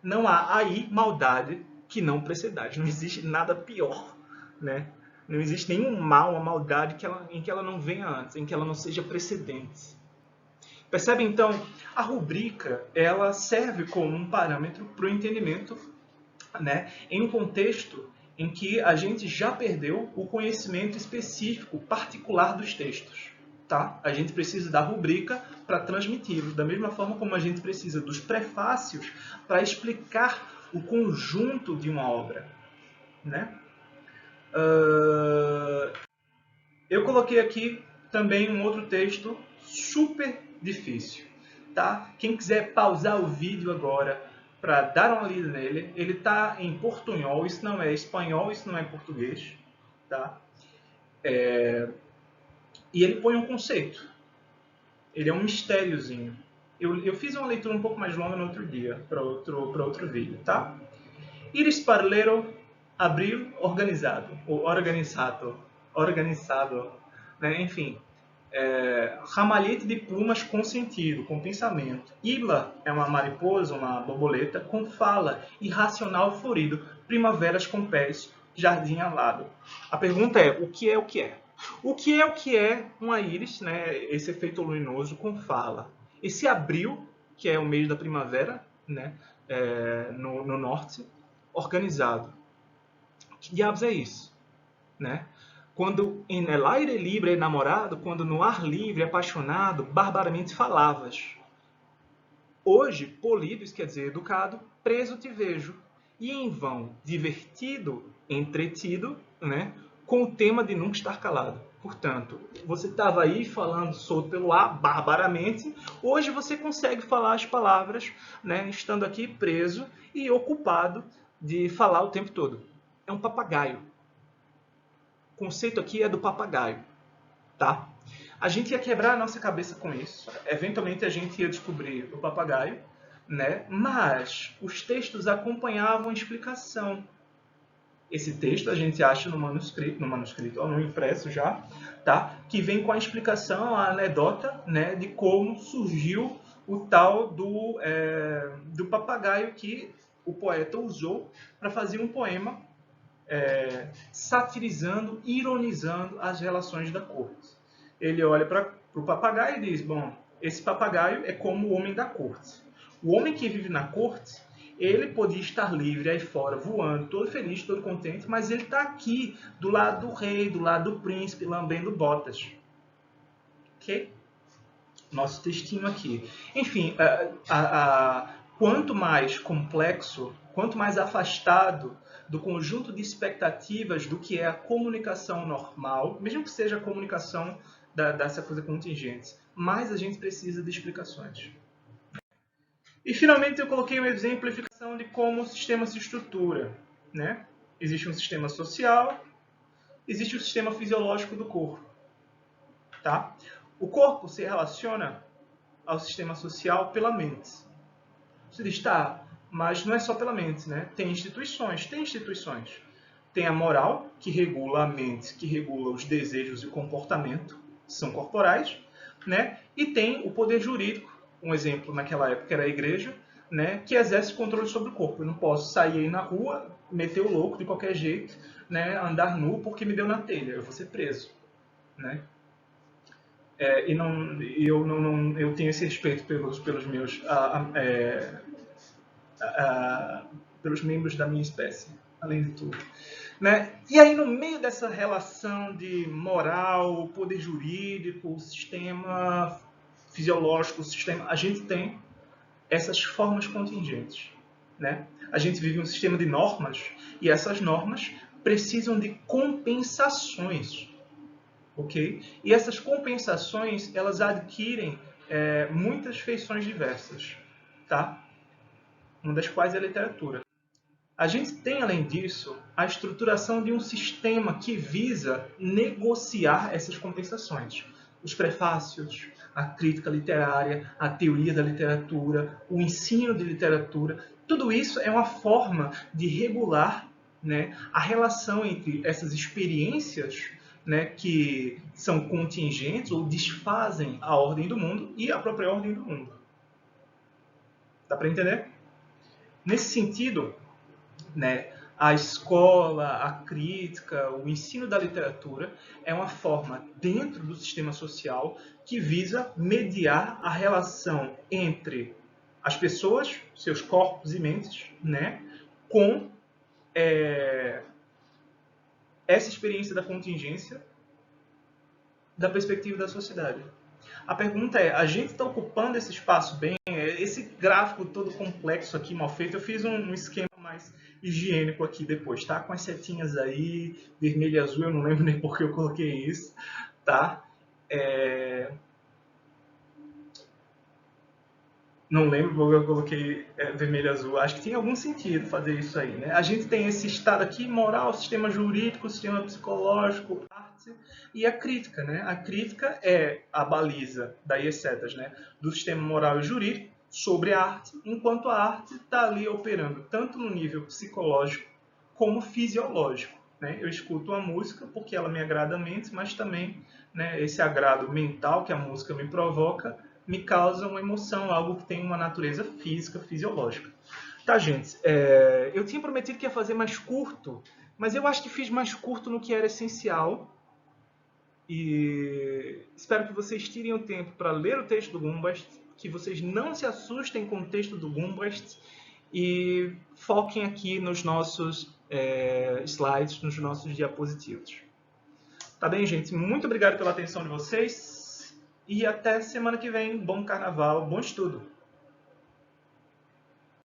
Speaker 1: Não há aí maldade que não precedais. Não existe nada pior. Né? Não existe nenhum mal, uma maldade em que ela não venha antes, em que ela não seja precedente. Percebe então? A rubrica ela serve como um parâmetro para o entendimento, né, em um contexto em que a gente já perdeu o conhecimento específico, particular dos textos. Tá? A gente precisa da rubrica para transmiti-los, da mesma forma como a gente precisa dos prefácios para explicar o conjunto de uma obra. Né? Eu coloquei aqui também um outro texto super difícil. Tá? Quem quiser pausar o vídeo agora para dar uma lida nele, ele está em portunhol, isso não é espanhol, isso não é português. Tá? E ele põe um conceito. Ele é um mistériozinho. Eu fiz uma leitura um pouco mais longa no outro dia, para outro vídeo. Tá? Iris parlero, abril organizado, ou organizado, né? Enfim, ramalhete de plumas com sentido, com pensamento. Ibla é uma mariposa, uma borboleta com fala, irracional florido, primaveras com pés, jardim alado. A pergunta é, o que é o que é? O que é uma íris, né? Esse efeito luminoso com fala? Esse abril, que é o mês da primavera, né? No norte, organizado. Que diabos é isso? Né? Quando em el aire libre enamorado, quando no ar livre apaixonado, barbaramente falavas. Hoje, polido, isso quer dizer educado, preso te vejo, e em vão, divertido, entretido, né? Com o tema de nunca estar calado. Portanto, você estava aí falando solto pelo ar, barbaramente, hoje você consegue falar as palavras, né? Estando aqui preso e ocupado de falar o tempo todo. É um papagaio. O conceito aqui é do papagaio, tá? A gente ia quebrar a nossa cabeça com isso. Eventualmente a gente ia descobrir o papagaio, né? Mas os textos acompanhavam a explicação. Esse texto a gente acha no manuscrito ou no impresso já, tá? Que vem com a explicação, a anedota, né? De como surgiu o tal do papagaio que o poeta usou para fazer um poema satirizando, ironizando as relações da corte. Ele olha para o papagaio e diz, bom, esse papagaio é como o homem da corte. O homem que vive na corte, ele podia estar livre aí fora, voando, todo feliz, todo contente, mas ele está aqui, do lado do rei, do lado do príncipe, lambendo botas. Ok? Nosso textinho aqui. Enfim, quanto mais complexo, quanto mais afastado do conjunto de expectativas do que é a comunicação normal, mesmo que seja a comunicação dessa coisa contingente, mais a gente precisa de explicações. E finalmente eu coloquei uma exemplificação de como o sistema se estrutura. Né? Existe um sistema social, existe o sistema fisiológico do corpo. Tá? O corpo se relaciona ao sistema social pela mente. Você diz, tá, mas não é só pela mente, né? Tem instituições. Tem a moral, que regula a mente, que regula os desejos e o comportamento, são corporais, né? E tem o poder jurídico, um exemplo naquela época era a igreja, né? Que exerce controle sobre o corpo. Eu não posso sair aí na rua, meter o louco de qualquer jeito, né? Andar nu porque me deu na telha, eu vou ser preso, né? Eu tenho esse respeito pelos meus pelos membros da minha espécie, além de tudo. Né? E aí, no meio dessa relação de moral, poder jurídico, sistema fisiológico, a gente tem essas formas contingentes. Né? A gente vive um sistema de normas e essas normas precisam de compensações. Okay? E essas compensações elas adquirem muitas feições diversas. Tá? Uma das quais é a literatura. A gente tem, além disso, a estruturação de um sistema que visa negociar essas compensações. Os prefácios, a crítica literária, a teoria da literatura, o ensino de literatura, tudo isso é uma forma de regular, né, a relação entre essas experiências, né, que são contingentes ou desfazem a ordem do mundo e a própria ordem do mundo. Dá para entender? Nesse sentido, né, a escola, a crítica, o ensino da literatura é uma forma dentro do sistema social que visa mediar a relação entre as pessoas, seus corpos e mentes, né, com essa experiência da contingência da perspectiva da sociedade. A pergunta é, a gente está ocupando esse espaço bem? Esse gráfico todo complexo aqui, mal feito, eu fiz um esquema mais higiênico aqui depois, tá? Com as setinhas aí, vermelho e azul, eu não lembro nem por que eu coloquei isso, tá? Não lembro porque eu coloquei vermelho e azul. Acho que tem algum sentido fazer isso aí, né? A gente tem esse estado aqui, moral, sistema jurídico, sistema psicológico, arte e a crítica, né? A crítica é a baliza, daí as setas, né? Do sistema moral e jurídico sobre a arte, enquanto a arte está ali operando tanto no nível psicológico como fisiológico. Né? Eu escuto a música porque ela me agrada a mente, mas também, né, esse agrado mental que a música me provoca me causa uma emoção, algo que tem uma natureza física, fisiológica. Tá, gente, eu tinha prometido que ia fazer mais curto, mas eu acho que fiz mais curto no que era essencial. E espero que vocês tirem o tempo para ler o texto do Gumbast, que vocês não se assustem com o texto do Gumbast e foquem aqui nos nossos slides, nos nossos diapositivos. Tá bem, gente? Muito obrigado pela atenção de vocês e até semana que vem. Bom carnaval, bom estudo!